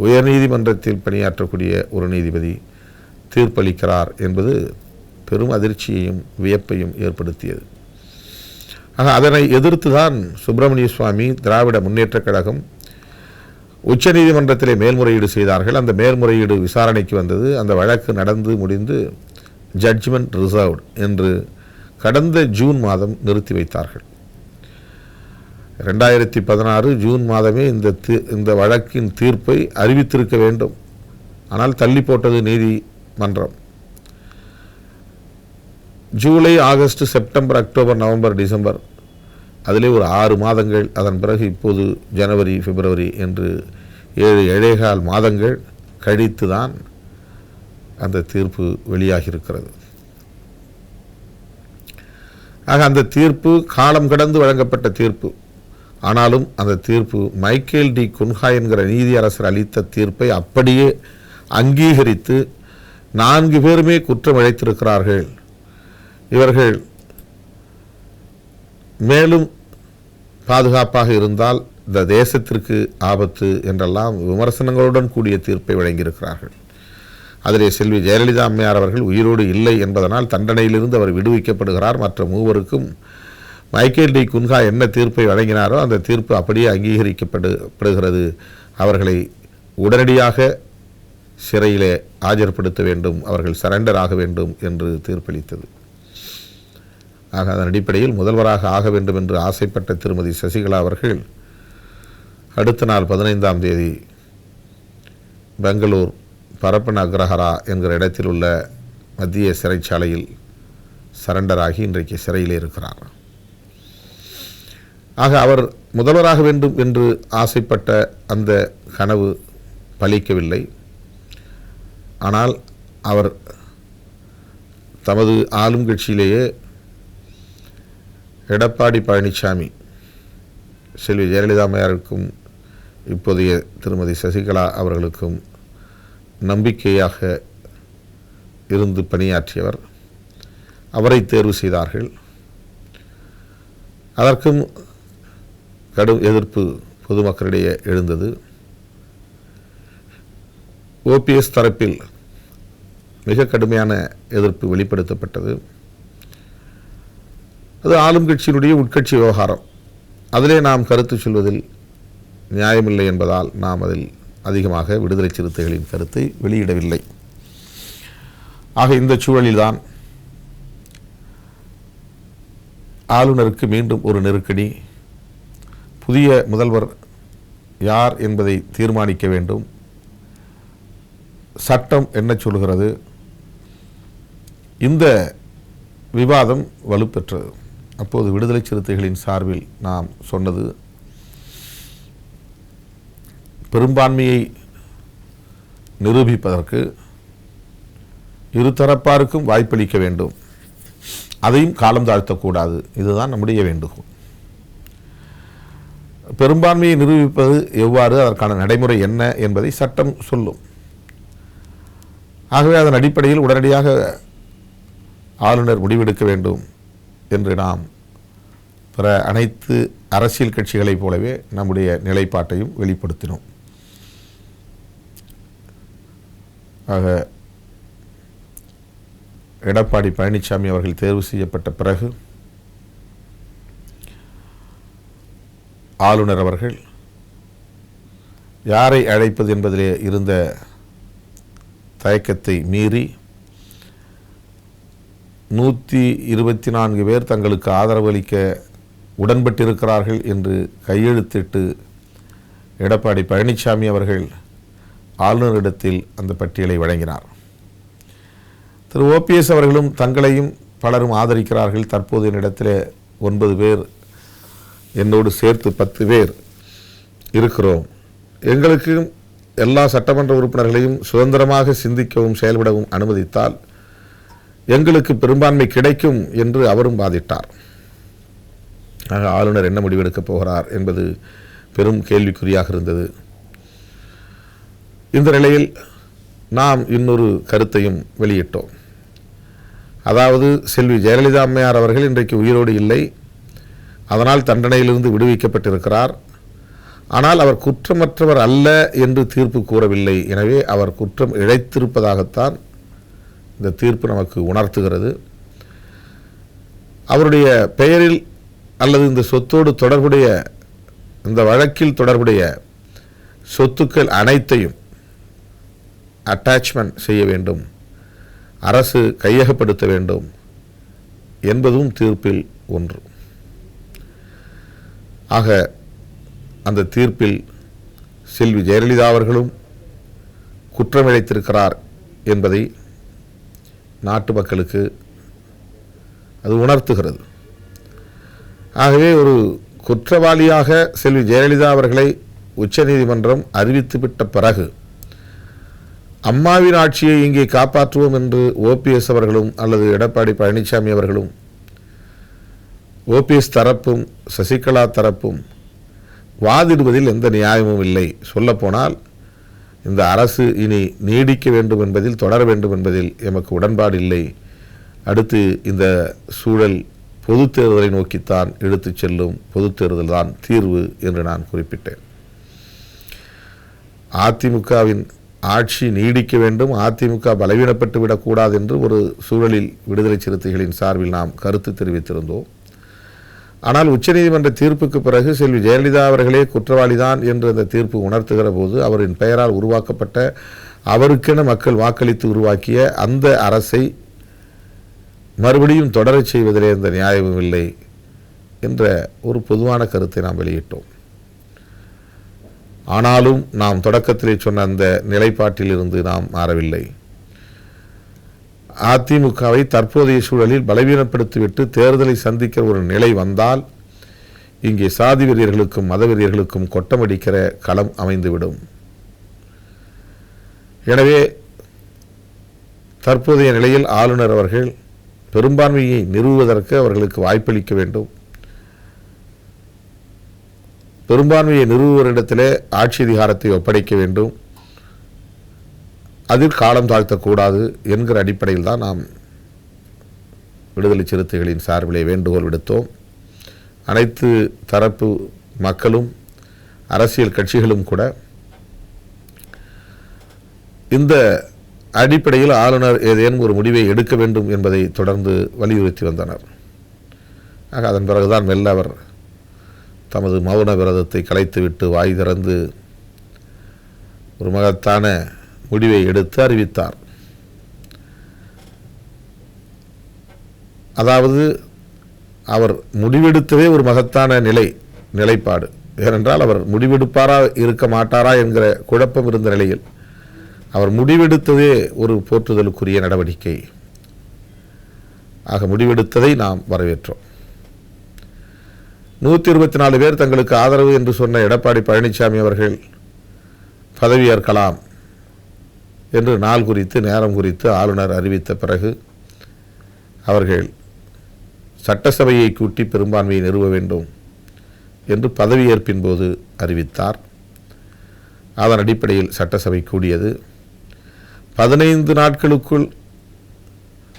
உயர்நீதிமன்றத்தில் பணியாற்றக்கூடிய ஒரு நீதிபதி தீர்ப்பளிக்கிறார் என்பது பெரும் அதிர்ச்சியையும் வியப்பையும் ஏற்படுத்தியது. ஆக அதனை எதிர்த்துதான் சுப்பிரமணிய சுவாமி, திராவிட முன்னேற்றக் கழகம் உச்ச நீதிமன்றத்திலே மேல்முறையீடு செய்தார்கள். அந்த மேல்முறையீடு விசாரணைக்கு வந்தது. அந்த வழக்கு நடந்து முடிந்து ஜட்ஜ்மெண்ட் ரிசர்வ்டு என்று கடந்த ஜூன் மாதம் நிறுத்தி வைத்தார்கள். 2016 ஜூன் மாதமே இந்த வழக்கின் தீர்ப்பை அறிவித்திருக்க வேண்டும். ஆனால் தள்ளி போட்டது நீதிமன்றம். July, August, September, October, November, December, அதிலே ஒரு 6 மாதங்கள். அதன் பிறகு இப்போது ஜனவரி, பிப்ரவரி என்று 7.25 மாதங்கள் கழித்து தான் அந்த தீர்ப்பு வெளியாகியிருக்கிறது. ஆக அந்த தீர்ப்பு காலம் கடந்து வழங்கப்பட்ட தீர்ப்பு. ஆனாலும் அந்த தீர்ப்பு மைக்கேல் டி குன்ஹா என்கிற நீதியரசர் அளித்த தீர்ப்பை அப்படியே அங்கீகரித்து 4 பேருமே குற்றம் இழைத்திருக்கிறார்கள், இவர்கள் மேலும் பாதுகாப்பாக இருந்தால் இந்த தேசத்திற்கு ஆபத்து என்றெல்லாம் விமர்சனங்களுடன் கூடிய தீர்ப்பை வழங்கியிருக்கிறார்கள். அதிலே செல்வி ஜெயலலிதா அம்மையார் அவர்கள் உயிரோடு இல்லை என்பதனால் தண்டனையிலிருந்து அவர் விடுவிக்கப்படுகிறார். மற்ற 3 பேருக்கும் மைக்கேல் டி குன்ஹா என்ன தீர்ப்பை வழங்கினாரோ அந்த தீர்ப்பு அப்படியே அங்கீகரிக்கப்படுகிறது. அவர்களை உடனடியாக சிறையிலே ஆஜர்படுத்த வேண்டும், அவர்கள் சரண்டர் ஆக வேண்டும் என்று தீர்ப்பளித்தது. ஆக அதன் அடிப்படையில் முதல்வராக ஆக வேண்டும் என்று ஆசைப்பட்ட திருமதி சசிகலா அவர்கள் அடுத்த நாள் 15ஆம் தேதி பெங்களூர் பரப்பன அக்ரஹாரா என்கிற இடத்தில் உள்ள மத்திய சிறைச்சாலையில் சரண்டராகி இன்றைக்கு சிறையிலே இருக்கிறார். ஆக அவர் முதல்வராக வேண்டும் என்று ஆசைப்பட்ட அந்த கனவு பலிக்கவில்லை. ஆனால் அவர் தமது ஆளும் கட்சியிலேயே எடப்பாடி பழனிசாமி, செல்வி ஜெயலலிதா அம்மையாருக்கும் இப்போதைய திருமதி சசிகலா அவர்களுக்கும் நம்பிக்கையாக இருந்து பணியாற்றியவர். அவரை தேர்வு செய்தார்கள். அதற்கும் கடும் எதிர்ப்பு பொதுமக்களிடையே எழுந்தது. ஓபிஎஸ் தரப்பில் மிக கடுமையான எதிர்ப்பு வெளிப்படுத்தப்பட்டது. அது ஆளும் கட்சியினுடைய உட்கட்சி விவகாரம். அதிலே நாம் கருத்து சொல்வதில் நியாயமில்லை என்பதால் நாம் அதில் அதிகமாக விடுதலை சிறுத்தைகளின் கருத்தை வெளியிடவில்லை. ஆக இந்த சூழலில்தான் ஆளுநருக்கு மீண்டும் ஒரு நெருக்கடி. புதிய முதல்வர் யார் என்பதை தீர்மானிக்க வேண்டும். சட்டம் என்ன சொல்கிறது? இந்த விவாதம் வலுப்பெற்றது. அப்போது விடுதலை சிறுத்தைகளின் சார்பில் நாம் சொன்னது, பெரும்பான்மையை நிரூபிப்பதற்கு இருதரப்பாருக்கும் வாய்ப்பளிக்க வேண்டும், அதையும் காலம் தாழ்த்தக்கூடாது. இதுதான் நம்முடைய வேண்டுகோள். பெரும்பான்மையை நிரூபிப்பது எவ்வாறு, அதற்கான நடைமுறை என்ன என்பதை சட்டம் சொல்லும். ஆகவே அதன் அடிப்படையில் உடனடியாக ஆளுநர் முடிவெடுக்க வேண்டும் என்று நாம் பிற அனைத்து அரசியல் கட்சிகளைப் போலவே நம்முடைய நிலைப்பாட்டையும் வெளிப்படுத்தினோம். ஆக எடப்பாடி பழனிசாமி அவர்கள் தேர்வு செய்யப்பட்ட பிறகு ஆளுநர் அவர்கள் யாரை அழைப்பது என்பதிலே இருந்த தயக்கத்தை மீறி 124 பேர் தங்களுக்கு ஆதரவு அளிக்க உடன்பட்டிருக்கிறார்கள் என்று கையெழுத்திட்டு எடப்பாடி பழனிசாமி அவர்கள் ஆளுநரிடத்தில் அந்த பட்டியலை வழங்கினார். திரு ஓபிஎஸ் அவர்களும் தங்களையும் பலரும் ஆதரிக்கிறார்கள். தற்போது என்னிடத்தில் 9 பேர், என்னோடு சேர்த்து 10 பேர் இருக்கிறோம். எங்களுக்கு எல்லா சட்டமன்ற உறுப்பினர்களையும் சுதந்திரமாக சிந்திக்கவும் செயல்படவும் அனுமதித்தால் எங்களுக்கு பெரும்பான்மை கிடைக்கும் என்று அவரும் வாதிட்டார். ஆக ஆளுநர் என்ன முடிவெடுக்கப் போகிறார் என்பது பெரும் கேள்விக்குறியாக இருந்தது. இந்த நிலையில் நாம் இன்னொரு கருத்தையும் வெளியிட்டோம். அதாவது செல்வி ஜெயலலிதா அம்மையார் அவர்கள் இன்றைக்கு உயிரோடு இல்லை, அதனால் தண்டனையிலிருந்து விடுவிக்கப்பட்டிருக்கிறார். ஆனால் அவர் குற்றமற்றவர் அல்ல என்று தீர்ப்பு கூறவில்லை. எனவே அவர் குற்றம் இழைத்திருப்பதாகத்தான் இந்த தீர்ப்பு நமக்கு உணர்த்துகிறது. அவருடைய பெயரில் அல்லது இந்த சொத்தோடு தொடர்புடைய, இந்த வழக்கில் தொடர்புடைய சொத்துக்கள் அனைத்தையும் அட்டாச்மெண்ட் செய்ய வேண்டும், அரசு கையகப்படுத்த வேண்டும் என்பதும் தீர்ப்பில் ஒன்று. ஆக அந்த தீர்ப்பில் செல்வி ஜெயலலிதா அவர்களும் குற்றமிழைத்திருக்கிறார் என்பதை நாட்டு மக்களுக்கு அது உணர்த்துகிறது. ஆகவே ஒரு குற்றவாளியாக செல்வி ஜெயலலிதா அவர்களை உச்சநீதிமன்றம் அறிவித்துவிட்ட பிறகு அம்மாவின் ஆட்சியை இங்கே காப்பாற்றுவோம் என்று ஓபிஎஸ் அவர்களும் அல்லது எடப்பாடி பழனிசாமி அவர்களும், ஓபிஎஸ் தரப்பும் சசிகலா தரப்பும் வாதிடுவதில் எந்த நியாயமும் இல்லை. சொல்லப்போனால் இந்த அரசு இனி நீடிக்க வேண்டும் என்பதில், தொடர வேண்டும் என்பதில் எமக்கு உடன்பாடு இல்லை. அடுத்து இந்த சூழல் பொது தேர்தலை நோக்கித்தான் இழுத்துச் செல்லும், பொது தேர்தல் தான் தீர்வு என்று நான் குறிப்பிட்டேன். அதிமுகவின் ஆட்சி நீடிக்க வேண்டும், அதிமுக பலவீனப்பட்டு விடக்கூடாது என்று ஒரு சூழலில் விடுதலை சிறுத்தைகளின் சார்பில் நாம் கருத்து தெரிவித்திருந்தோம். ஆனால் உச்சநீதிமன்ற தீர்ப்புக்கு பிறகு செல்வி ஜெயலலிதா அவர்களே குற்றவாளிதான் என்று அந்த தீர்ப்பு உணர்த்துகிற போது, அவரின் பெயரால் உருவாக்கப்பட்ட, அவருக்கென மக்கள் வாக்களித்து உருவாக்கிய அந்த அரசை மறுபடியும் தொடரச் செய்வதிலே எந்த நியாயமும் இல்லை என்ற ஒரு பொதுவான கருத்தை நாம் வெளியிட்டோம். ஆனாலும் நாம் தொடக்கத்திலே சொன்ன அந்த நிலைப்பாட்டிலிருந்து நாம் மாறவில்லை. அதிமுகவை தற்போதைய சூழலில் பலவீனப்படுத்திவிட்டு தேர்தலை சந்திக்கிற ஒரு நிலை வந்தால் இங்கே சாதி வெறியர்களுக்கும் மத வெறியர்களுக்கும் கொட்டமடிக்கிற களம் அமைந்துவிடும். எனவே தற்போதைய நிலையில் ஆளுநர் அவர்கள் பெரும்பான்மையை நிறுவுவதற்கு அவர்களுக்கு வாய்ப்பளிக்க வேண்டும். பெரும்பான்மையை நிறுவுவரிடத்திலே ஆட்சி அதிகாரத்தை ஒப்படைக்க வேண்டும். அதில் காலம் தாழ்த்தக்கூடாது என்கிற அடிப்படையில் தான் நாம் விடுதலை சிறுத்தைகளின் சார்பிலே வேண்டுகோள் விடுத்தோம். அனைத்து தரப்பு மக்களும் அரசியல் கட்சிகளும் கூட இந்த அடிப்படையில் ஆளுநர் ஏதேனும் ஒரு முடிவை எடுக்க வேண்டும் என்பதை தொடர்ந்து வலியுறுத்தி வந்தனர். ஆக அதன் பிறகுதான் மெல்ல அவர் தமது மௌன விரதத்தை கலைத்துவிட்டு வாய் திறந்து ஒரு மகத்தான முடிவை எடுத்து அறிவித்தார். அதாவது அவர் முடிவெடுத்ததே ஒரு மகத்தான நிலைப்பாடு. ஏனென்றால் அவர் முடிவெடுப்பாரா இருக்க மாட்டாரா என்கிற குழப்பம் இருந்த நிலையில் அவர் முடிவெடுத்ததே ஒரு போற்றுதலுக்குரிய நடவடிக்கை. ஆக முடிவெடுத்ததை நாம் வரவேற்றோம். 124 பேர் தங்களுக்கு ஆதரவு என்று சொன்ன எடப்பாடி பழனிசாமி அவர்கள் பதவியேற்கலாம் என்று நாள் குறித்து நேரம் குறித்து ஆளுநர் அறிவித்த பிறகு அவர்கள் சட்டசபையை கூட்டி பெரும்பான்மையை நிறுவ வேண்டும் என்று பதவியேற்பின் போது அறிவித்தார். அதன் அடிப்படையில் சட்டசபை கூடியது. 15 நாட்களுக்குள்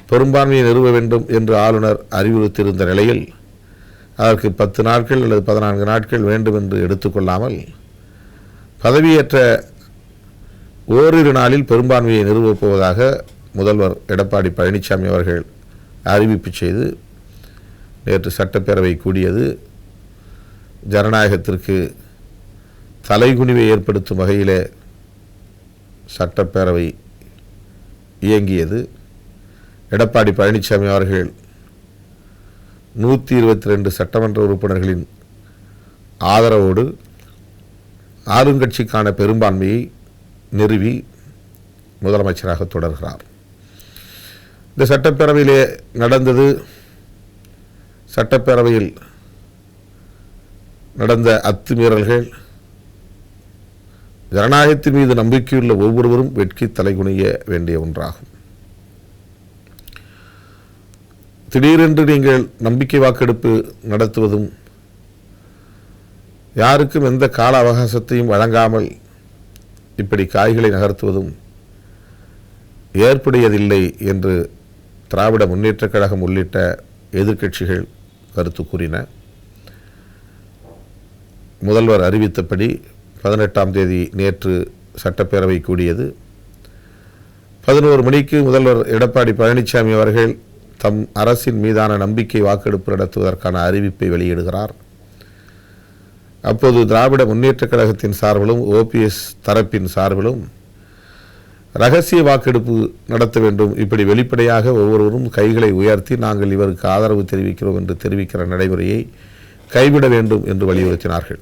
பெரும்பான்மையை நிறுவ வேண்டும் என்று ஆளுநர் அறிவுறுத்தியிருந்த நிலையில் அதற்கு 10 நாட்கள் அல்லது 14 நாட்கள் வேண்டும் என்று எடுத்துக்கொள்ளாமல் பதவியேற்ற ஓரிரு நாளில் பெரும்பான்மையை நிறுவப் போவதாக முதல்வர் எடப்பாடி பழனிசாமி அவர்கள் அறிவிப்பு செய்து நேற்று சட்டப்பேரவை கூடியது. ஜனநாயகத்திற்கு தலைகுனிவை ஏற்படுத்தும் வகையிலே சட்டப்பேரவை இயங்கியது. எடப்பாடி பழனிசாமி அவர்கள் 122 சட்டமன்ற உறுப்பினர்களின் ஆதரவோடு ஆளுங்கட்சிக்கான பெரும்பான்மையை நிறுவி முதலமைச்சராக தொடர்கிறார். இந்த சட்டப்பேரவையிலே நடந்தது, சட்டப்பேரவையில் நடந்த அத்துமீறல்கள் ஜனநாயகத்தின் மீது நம்பிக்கையுள்ள ஒவ்வொருவரும் வெட்கி தலைகுனிய வேண்டிய ஒன்றாகும். திடீரென்று நீங்கள் நம்பிக்கை வாக்கெடுப்பு நடத்துவதும் யாருக்கும் எந்த கால அவகாசத்தையும் வழங்காமல் இப்படி காய்களை நகர்த்துவதும் ஏற்புடையதில்லை என்று திராவிட முன்னேற்றக் கழகம் உள்ளிட்ட எதிர்க்கட்சிகள் கருத்து கூறின. முதல்வர் அறிவித்தபடி 18ஆம் தேதி நேற்று சட்டப்பேரவை கூடியது. 11 மணிக்கு முதல்வர் எடப்பாடி பழனிசாமி அவர்கள் தம் அரசின் மீதான நம்பிக்கை வாக்கெடுப்பு நடத்துவதற்கான அறிவிப்பை வெளியிடுகிறார். அப்போது திராவிட முன்னேற்றக் கழகத்தின் சார்பிலும் ஓபிஎஸ் தரப்பின் சார்பிலும் இரகசிய வாக்கெடுப்பு நடத்த வேண்டும், இப்படி வெளிப்படையாக ஒவ்வொருவரும் கைகளை உயர்த்தி நாங்கள் இவருக்கு ஆதரவு தெரிவிக்கிறோம் என்று தெரிவிக்கிற நடைமுறையை கைவிட வேண்டும் என்று வலியுறுத்தினார்கள்.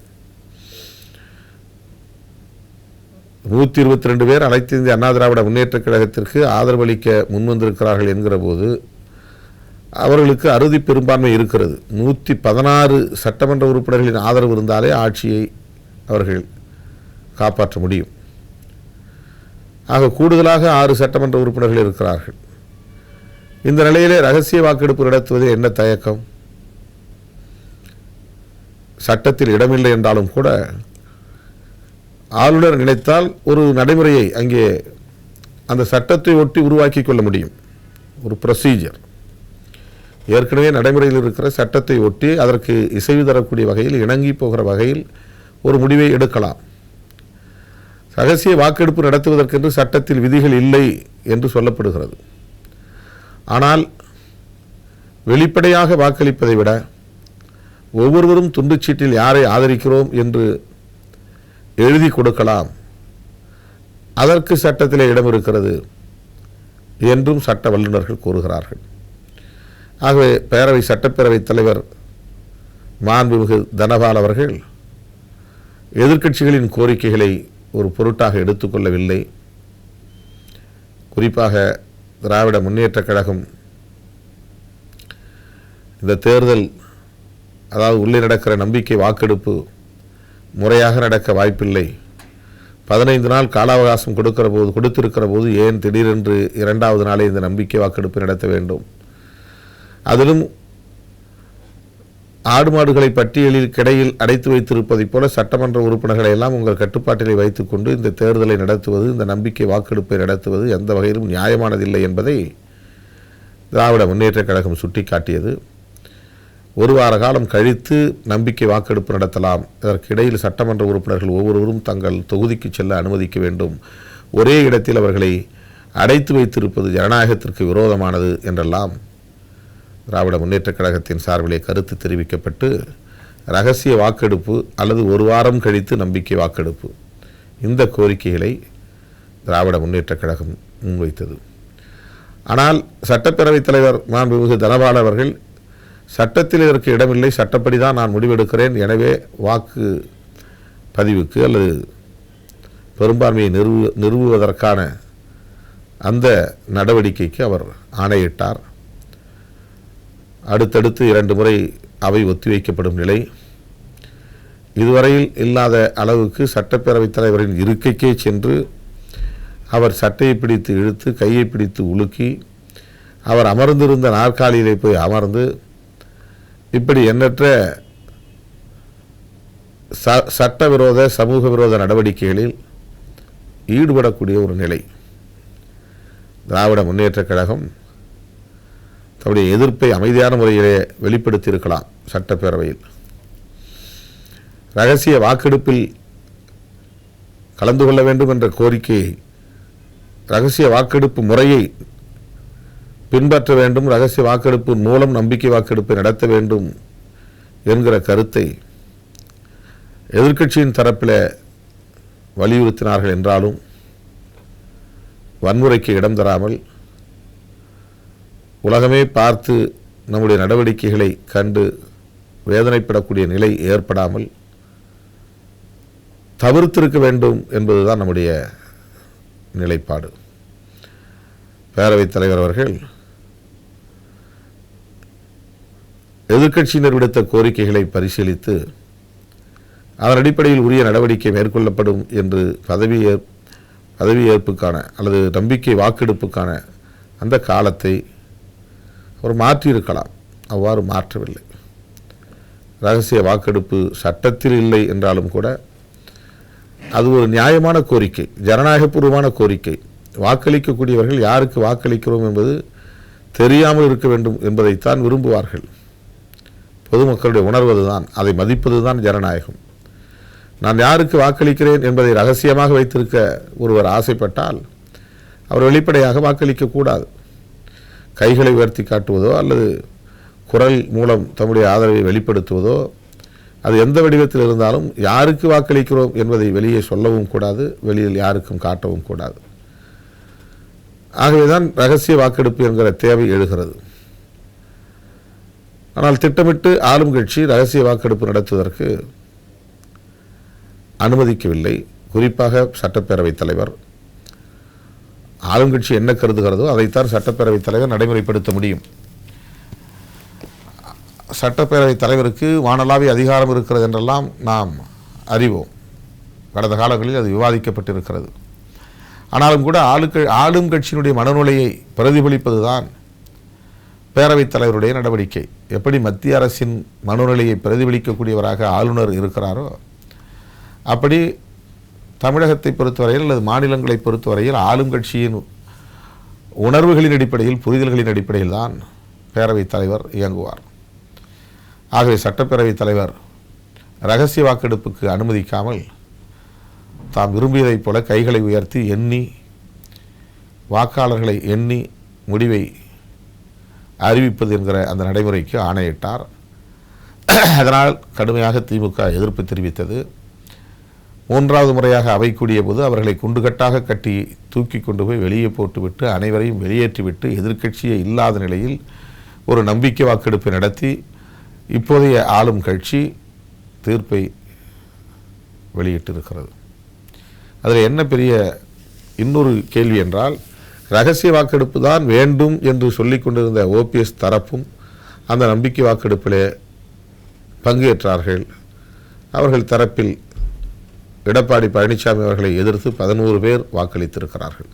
122 பேர் அனைத்து இந்திய அண்ணா திராவிட முன்னேற்றக் கழகத்திற்கு ஆதரவளிக்க முன்வந்திருக்கிறார்கள் என்கிற போது அவர்களுக்கு அறுதி பெரும்பான்மை இருக்கிறது. 116 சட்டமன்ற உறுப்பினர்களின் ஆதரவு இருந்தாலே ஆட்சியை அவர்கள் காப்பாற்ற முடியும். ஆக கூடுதலாக 6 சட்டமன்ற உறுப்பினர்கள் இருக்கிறார்கள். இந்த நிலையிலே இரகசிய வாக்கெடுப்பு நடத்துவது என்ன தயக்கம்? சட்டத்தில் இடமில்லை என்றாலும் கூட ஆளுநர் நினைத்தால் ஒரு நடைமுறையை அங்கே அந்த சட்டத்தை ஒட்டி உருவாக்கி கொள்ள முடியும். ஒரு ப்ரொசீஜர் ஏற்கனவே நடைமுறையில் இருக்கிற சட்டத்தை ஒட்டி அதற்கு இசைவு தரக்கூடிய வகையில், இணங்கி போகிற வகையில் ஒரு முடிவை எடுக்கலாம். இரகசிய வாக்கெடுப்பு நடத்துவதற்கென்று சட்டத்தில் விதிகள் இல்லை என்று சொல்லப்படுகிறது. ஆனால் வெளிப்படையாக வாக்களிப்பதை விட ஒவ்வொருவரும் துண்டுச்சீட்டில் யாரை ஆதரிக்கிறோம் என்று எழுதி கொடுக்கலாம், அதற்கு சட்டத்திலே இடம் இருக்கிறது என்றும் சட்ட வல்லுநர்கள் கூறுகிறார்கள். ஆகவே சட்டப்பேரவைத் தலைவர் மாண்புமிகு தனபால் அவர்கள் எதிர்க்கட்சிகளின் கோரிக்கைகளை ஒரு பொருட்டாக எடுத்துக்கொள்ளவில்லை. குறிப்பாக திராவிட முன்னேற்றக் கழகம் இந்த தேர்தல், அதாவது உள்ளே நடக்கிற நம்பிக்கை வாக்கெடுப்பு முறையாக நடக்க வாய்ப்பில்லை, 15 நாள் கால அவகாசம் கொடுத்திருக்கிற போது ஏன் திடீரென்று 2வது நாளே இந்த நம்பிக்கை வாக்கெடுப்பு நடத்த வேண்டும்? அதிலும் ஆடு மாடுகளை பட்டியலில் கிடையில் அடைத்து வைத்திருப்பதைப் போல சட்டமன்ற உறுப்பினர்களை எல்லாம் உங்கள் கட்டுப்பாட்டிலே வைத்துக்கொண்டு இந்த தேர்தலை நடத்துவது, இந்த நம்பிக்கை வாக்கெடுப்பை நடத்துவது எந்த வகையிலும் நியாயமானதில்லை என்பதை திராவிட முன்னேற்றக் கழகம் சுட்டிக்காட்டியது. 1 வார காலம் கழித்து நம்பிக்கை வாக்கெடுப்பு நடத்தலாம், இதற்கிடையில் சட்டமன்ற உறுப்பினர்கள் ஒவ்வொருவரும் தங்கள் தொகுதிக்கு செல்ல அனுமதிக்க வேண்டும், ஒரே இடத்தில் அவர்களை அடைத்து வைத்திருப்பது ஜனநாயகத்திற்கு விரோதமானது என்றெல்லாம் திராவிட முன்னேற்றக் கழகத்தின் சார்பிலே கருத்து தெரிவிக்கப்பட்டு இரகசிய வாக்கெடுப்பு அல்லது 1 வாரம் கழித்து நம்பிக்கை வாக்கெடுப்பு, இந்த கோரிக்கைகளை திராவிட முன்னேற்றக் கழகம் முன்வைத்தது. ஆனால் சட்டப்பேரவைத் தலைவர் மாண்புமிகு தனபால் அவர்கள் சட்டத்தில் இதற்கு இடமில்லை, சட்டப்படி தான் நான் முடிவெடுக்கிறேன், எனவே வாக்கு பதிவுக்கு அல்லது பெரும்பான்மையை நிறுவுவதற்கான அந்த நடவடிக்கைக்கு அவர் ஆணையிட்டார். அடுத்தடுத்து 2 முறை அவை ஒத்திவைக்கப்படும் நிலை, இதுவரையில் இல்லாத அளவுக்கு சட்டப்பேரவைத் தலைவரின் இருக்கைக்கே சென்று அவர் சட்டையை பிடித்து இழுத்து கையை பிடித்து உலுக்கி அவர் அமர்ந்திருந்த நாற்காலியிலே போய் அமர்ந்து இப்படி எண்ணற்ற சட்டவிரோத சமூக விரோத நடவடிக்கைகளில் ஈடுபடக்கூடிய ஒரு நிலை. திராவிட முன்னேற்றக் கழகம் தன்னுடைய எதிர்ப்பை அமைதியான முறையிலே வெளிப்படுத்தியிருக்கலாம். சட்டப்பேரவையில் இரகசிய வாக்கெடுப்பில் கலந்து கொள்ள வேண்டும் என்ற கோரிக்கையை, இரகசிய வாக்கெடுப்பு முறையை பின்பற்ற வேண்டும், இரகசிய வாக்கெடுப்பு மூலம் நம்பிக்கை வாக்கெடுப்பை நடத்த வேண்டும் என்கிற கருத்தை எதிர்க்கட்சியின் தரப்பில் வலியுறுத்தினார்கள் என்றாலும் வன்முறைக்கு இடம் தராமல் உலகமே பார்த்து நம்முடைய நடவடிக்கைகளை கண்டு வேதனைப்படக்கூடிய நிலை ஏற்படாமல் தவிர்த்திருக்க வேண்டும் என்பதுதான் நம்முடைய நிலைப்பாடு. பேரவைத் தலைவர் அவர்கள் எதிர்க்கட்சியினர் விடுத்த கோரிக்கைகளை பரிசீலித்து அதன் அடிப்படையில் உரிய நடவடிக்கை மேற்கொள்ளப்படும் என்று பதவியேற்புக்கான அல்லது நம்பிக்கை வாக்கெடுப்புக்கான அந்த காலத்தை அவர் மாற்றியிருக்கலாம். அவ்வாறு மாற்றவில்லை. இரகசிய வாக்கெடுப்பு சட்டத்தில் இல்லை என்றாலும் கூட அது ஒரு நியாயமான கோரிக்கை, ஜனநாயகபூர்வமான கோரிக்கை. வாக்களிக்கக்கூடியவர்கள் யாருக்கு வாக்களிக்கிறோம் என்பது தெரியாமல் இருக்க வேண்டும் என்பதைத்தான் விரும்புவார்கள். பொதுமக்களுடைய உணர்வதுதான், அதை மதிப்பதுதான் ஜனநாயகம். நான் யாருக்கு வாக்களிக்கிறேன் என்பதை ரகசியமாக வைத்திருக்க ஒருவர் ஆசைப்பட்டால் அவர் வெளிப்படையாக வாக்களிக்கக்கூடாது. கைகளை உயர்த்தி காட்டுவதோ அல்லது குரல் மூலம் தம்முடைய ஆதரவை வெளிப்படுத்துவதோ, அது எந்த வடிவத்தில் இருந்தாலும் யாருக்கு வாக்களிக்கிறோம் என்பதை வெளியே சொல்லவும் கூடாது, வெளியில் யாருக்கும் காட்டவும் கூடாது. ஆகவேதான் இரகசிய வாக்கெடுப்பு என்கிற தேவை எழுகிறது. ஆனால் திட்டமிட்டு ஆளும் கட்சி இரகசிய வாக்கெடுப்பு நடத்துவதற்கு அனுமதிக்கவில்லை. குறிப்பாக சட்டப்பேரவைத் தலைவர் ஆளுங்கட்சி என்ன கருதுகிறதோ அதைத்தான் சட்டப்பேரவைத் தலைவர் நடைமுறைப்படுத்த முடியும். சட்டப்பேரவைத் தலைவருக்கு வானளாவிய அதிகாரம் இருக்கிறது என்றெல்லாம் நாம் அறிவோம். கடந்த காலங்களில் அது விவாதிக்கப்பட்டிருக்கிறது. ஆனாலும் கூட ஆளும் கட்சியினுடைய மனநிலையை பிரதிபலிப்பதுதான் பேரவைத் தலைவருடைய நடவடிக்கை. எப்படி மத்திய அரசின் மனநிலையை பிரதிபலிக்கக்கூடியவராக ஆளுநர் இருக்கிறாரோ, அப்படி தமிழகத்தை பொறுத்தவரையில் அல்லது மாநிலங்களை பொறுத்தவரையில் ஆளும் கட்சியின் உணர்வுகளின் அடிப்படையில், புரிதல்களின் அடிப்படையில் தான் பேரவைத் தலைவர் இயங்குவார். ஆகவே சட்டப்பேரவைத் தலைவர் இரகசிய வாக்கெடுப்புக்கு அனுமதிக்காமல் தாம் விரும்பியதைப் போல கைகளை உயர்த்தி எண்ணி வாக்காளர்களை எண்ணி முடிவை அறிவிப்பது என்கிற அந்த நடைமுறைக்கு ஆணையிட்டார். அதனால் கடுமையாக திமுக எதிர்ப்பு தெரிவித்தது. மூன்றாவது முறையாக அவை கூடிய போது அவர்களை குண்டுகட்டாக கட்டி தூக்கி கொண்டு போய் வெளியே போட்டுவிட்டு அனைவரையும் வெளியேற்றிவிட்டு எதிர்க்கட்சியே இல்லாத நிலையில் ஒரு நம்பிக்கை வாக்கெடுப்பை நடத்தி இப்போதைய ஆளும் கட்சி தீர்ப்பை வெளியிட்டிருக்கிறது. அதில் என்ன பெரிய இன்னொரு கேள்வி என்றால், இரகசிய வாக்கெடுப்பு தான் வேண்டும் என்று சொல்லிக் கொண்டிருந்த ஓபிஎஸ் தரப்பும் அந்த நம்பிக்கை வாக்கெடுப்பிலே பங்கேற்றார்கள். அவர்கள் தரப்பில் எடப்பாடி பழனிசாமி அவர்களை எதிர்த்து 11 பேர் வாக்களித்திருக்கிறார்கள்.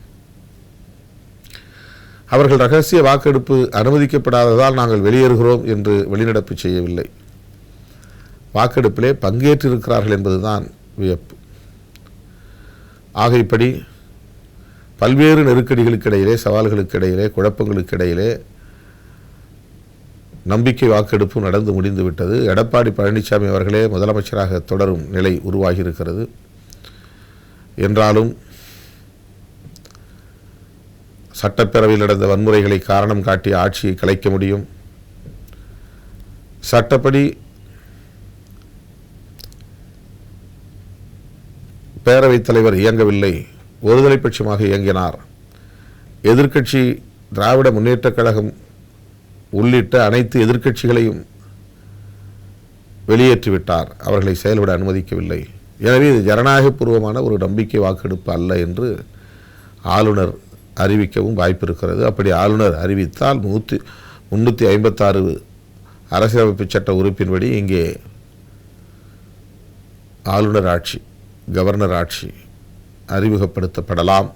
அவர்கள் இரகசிய வாக்கெடுப்பு அனுமதிக்கப்படாததால் நாங்கள் வெளியேறுகிறோம் என்று வெளிநடப்பு செய்யவில்லை. வாக்கெடுப்பிலே பங்கேற்றிருக்கிறார்கள் என்பதுதான் வியப்பு. ஆக இப்படி பல்வேறு நெருக்கடிகளுக்கு இடையிலே, சவால்களுக்கு இடையிலே, குழப்பங்களுக்கு இடையிலே நம்பிக்கை வாக்கெடுப்பு நடந்து முடிந்துவிட்டது. எடப்பாடி பழனிசாமி அவர்களே முதலமைச்சராக தொடரும் நிலை உருவாகி இருக்கிறது. என்றாலும் சட்டப்பேரவையில் நடந்த வன்முறைகளை காரணம் காட்டி ஆட்சியை கலைக்க முடியும். சட்டப்படி பேரவைத் தலைவர் இயங்கவில்லை, ஒருதலை பட்சமாக இயங்கினார். எதிர்க்கட்சி திராவிட முன்னேற்றக் கழகம் உள்ளிட்ட அனைத்து எதிர்க்கட்சிகளையும் வெளியேற்றிவிட்டார். அவர்களை செயல்பட அனுமதிக்கவில்லை. எனவே இது ஜனநாயகபூர்வமான ஒரு நம்பிக்கை வாக்கெடுப்பு அல்ல என்று ஆளுநர் அறிவிக்கவும் வாய்ப்பு இருக்கிறது. அப்படி ஆளுநர் அறிவித்தால் 356 அரசியலமைப்பு சட்ட உறுப்பின்படி இங்கே ஆளுநர் ஆட்சி, கவர்னர் ஆட்சி அறிமுகப்படுத்தப்படலாம்.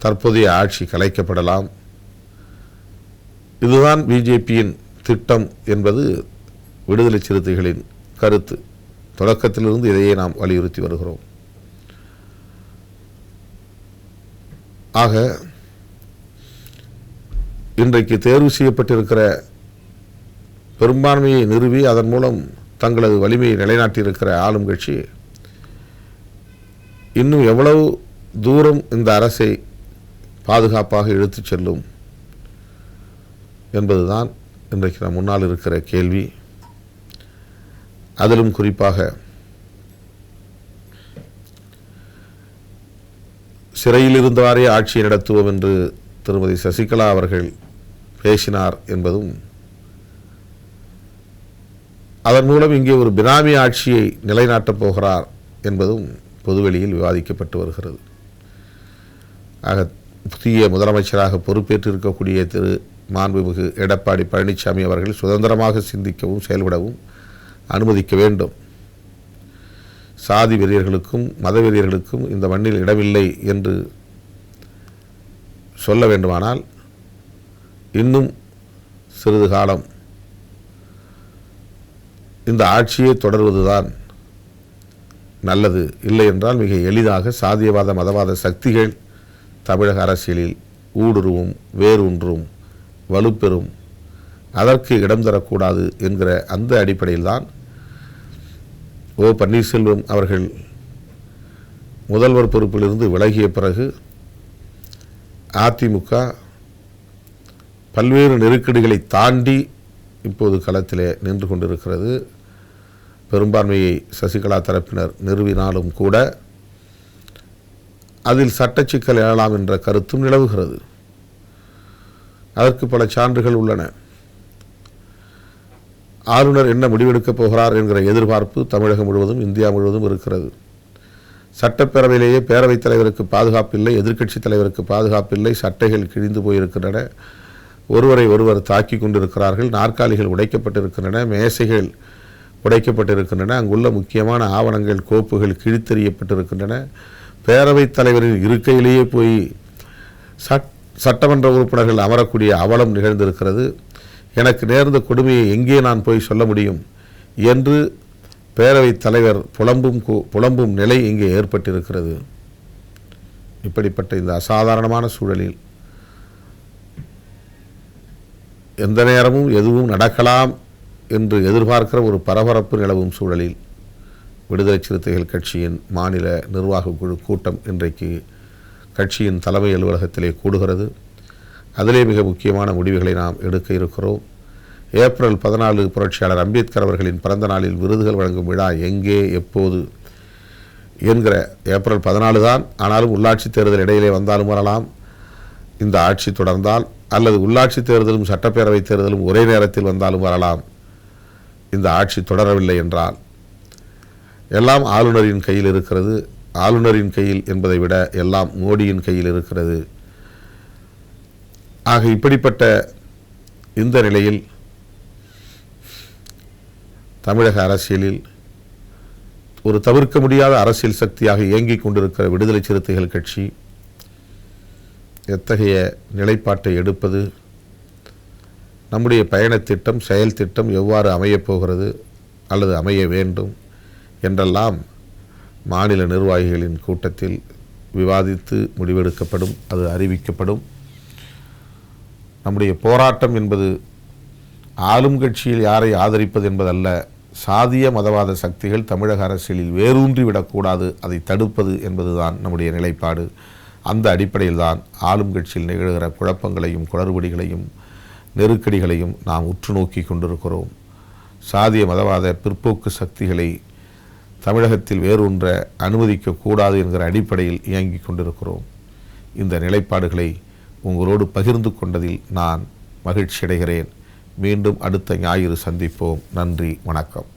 தற்போதைய ஆட்சி கலைக்கப்படலாம். இதுதான் பிஜேபியின் திட்டம் என்பது விடுதலை சிறுத்தைகளின் கருத்து. தொடக்கத்திலிருந்து இதையே நாம் வலியுறுத்தி வருகிறோம். ஆக இன்றைக்கு தேர்வு செய்யப்பட்டிருக்கிற பெரும்பான்மையை நிறுவி அதன் மூலம் தங்களது வலிமையை நிலைநாட்டியிருக்கிற ஆளும் கட்சி இன்னும் எவ்வளவு தூரம் இந்த அரசை பாதுகாப்பாக இழுத்துச் செல்லும் என்பதுதான் இன்றைக்கு நம் முன்னால் இருக்கிற கேள்வி. அதிலும் குறிப்பாக சிறையில் இருந்தவாறே ஆட்சியை நடத்துவோம் என்று திருமதி சசிகலா அவர்கள் பேசினார் என்பதும், அதன் மூலம் இங்கே ஒரு பினாமி ஆட்சியை நிலைநாட்டப் போகிறார் என்பதும் பொதுவெளியில் விவாதிக்கப்பட்டு வருகிறது. ஆக புதிய முதலமைச்சராக பொறுப்பேற்று இருக்கக்கூடிய திரு மாண்புமிகு எடப்பாடி பழனிசாமி அவர்கள் சுதந்திரமாக சிந்திக்கவும் செயல்படவும் அனுமதிக்க வேண்டும். சாதி வெறியர்களுக்கும் மத வெறியர்களுக்கும் இந்த மண்ணில் இடமில்லை என்று சொல்ல வேண்டுமானால் இன்னும் சிறிது காலம் இந்த ஆட்சியை தொடர்வதுதான் நல்லது. இல்லை என்றால் மிக எளிதாக சாதியவாத மதவாத சக்திகள் தமிழக அரசியலில் ஊடுருவும், வேரூன்றும், வலுப்பெறும். அதற்கு இடம் தரக்கூடாது என்கிற அந்த அடிப்படையில் தான் ஓ பன்னீர்செல்வம் அவர்கள் முதல்வர் பொறுப்பிலிருந்து விலகிய பிறகு அதிமுக பல்வேறு நெருக்கடிகளை தாண்டி இப்போது களத்திலே நின்று கொண்டிருக்கிறது. பெரும்பான்மையை சசிகலா தரப்பினர் நிறுவினாலும் கூட அதில் சட்ட சிக்கல் எழலாம் என்ற கருத்தும் நிலவுகிறது. அதற்கு பல சான்றுகள் உள்ளன. ஆளுநர் என்ன முடிவெடுக்கப் போகிறார் என்கிற எதிர்பார்ப்பு தமிழகம் முழுவதும், இந்தியா முழுவதும் இருக்கிறது. சட்டப்பேரவையிலேயே பேரவைத் தலைவருக்கு பாதுகாப்பில்லை, எதிர்க்கட்சி தலைவருக்கு பாதுகாப்பில்லை, சட்டைகள் கிழிந்து போயிருக்கின்றன, ஒருவரை ஒருவர் தாக்கி கொண்டிருக்கிறார்கள், நாற்காலிகள் உடைக்கப்பட்டிருக்கின்றன, மேசைகள் உடைக்கப்பட்டிருக்கின்றன, அங்குள்ள முக்கியமான ஆவணங்கள் கோப்புகள் கிழித்தெறியப்பட்டிருக்கின்றன. பேரவைத் தலைவரின் இருக்கையிலேயே போய் சட்டமன்ற உறுப்பினர்கள் அமரக்கூடிய அவலம் நிகழ்ந்திருக்கிறது. எனக்கு நேர்ந்த கொடுமையை எங்கே நான் போய் சொல்ல முடியும் என்று பேரவைத் தலைவர் புலம்பும் நிலை இங்கே ஏற்பட்டிருக்கிறது. இப்படிப்பட்ட இந்த அசாதாரணமான சூழலில் எந்த நேரமும் எதுவும் நடக்கலாம் என்று எதிர்பார்க்கிற ஒரு பரபரப்பு நிலவும் சூழலில் விடுதலை சிறுத்தைகள் கட்சியின் மாநில நிர்வாக குழு கூட்டம் இன்றைக்கு கட்சியின் தலைமை அலுவலகத்திலே கூடுகிறது. அதிலே மிக முக்கியமான முடிவுகளை நாம் எடுக்க இருக்கிறோம். ஏப்ரல் 14 புரட்சியாளர் அம்பேத்கர் அவர்களின் பிறந்த நாளில் விருதுகள் வழங்கும் விழா எங்கே, எப்போது என்கிற ஏப்ரல் 14 தான். ஆனாலும் உள்ளாட்சி தேர்தல் இடையிலே வந்தாலும் வரலாம். இந்த ஆட்சி தொடர்ந்தால், அல்லது உள்ளாட்சி தேர்தலும் சட்டப்பேரவை தேர்தலும் ஒரே நேரத்தில் வந்தாலும் வரலாம். இந்த ஆட்சி தொடரவில்லை என்றால் எல்லாம் ஆளுநரின் கையில் இருக்கிறது. ஆளுநரின் கையில் என்பதை விட எல்லாம் மோடியின் கையில் இருக்கிறது. ஆக இப்படிப்பட்ட இந்த நிலையில் தமிழக அரசியலில் ஒரு தவிர்க்க முடியாத அரசியல் சக்தியாக இயங்கிக் கொண்டிருக்கிற விடுதலை சிறுத்தைகள் கட்சி எத்தகைய நிலைப்பாட்டை எடுப்பது, நம்முடைய பயணத்திட்டம், செயல் திட்டம் எவ்வாறு அமையப் போகிறது அல்லது அமைய வேண்டும் என்றெல்லாம் மாநில நிர்வாகிகளின் கூட்டத்தில் விவாதித்து முடிவெடுக்கப்படும், அது அறிவிக்கப்படும். நம்முடைய போராட்டம் என்பது ஆளும் கட்சியில் யாரை ஆதரிப்பது என்பதல்ல, சாதிய மதவாத சக்திகள் தமிழக அரசியலில் வேரூன்றிவிடக்கூடாது, அதை தடுப்பது என்பதுதான் நம்முடைய நிலைப்பாடு. அந்த அடிப்படையில் தான் ஆளும் கட்சியில் நிகழ்கிற குழப்பங்களையும் குளறுபடிகளையும் நெருக்கடிகளையும் நாம் உற்று நோக்கி கொண்டிருக்கிறோம். சாதிய மதவாத பிற்போக்கு சக்திகளை தமிழகத்தில் வேரூன்ற அனுமதிக்கக்கூடாது என்கிற அடிப்படையில் இயங்கிக் கொண்டிருக்கிறோம். இந்த நிலைப்பாடுகளை உங்களோடு பகிர்ந்து கொண்டதில் நான் மகிழ்ச்சி அடைகிறேன். மீண்டும் அடுத்த ஞாயிறு சந்திப்போம். நன்றி, வணக்கம்.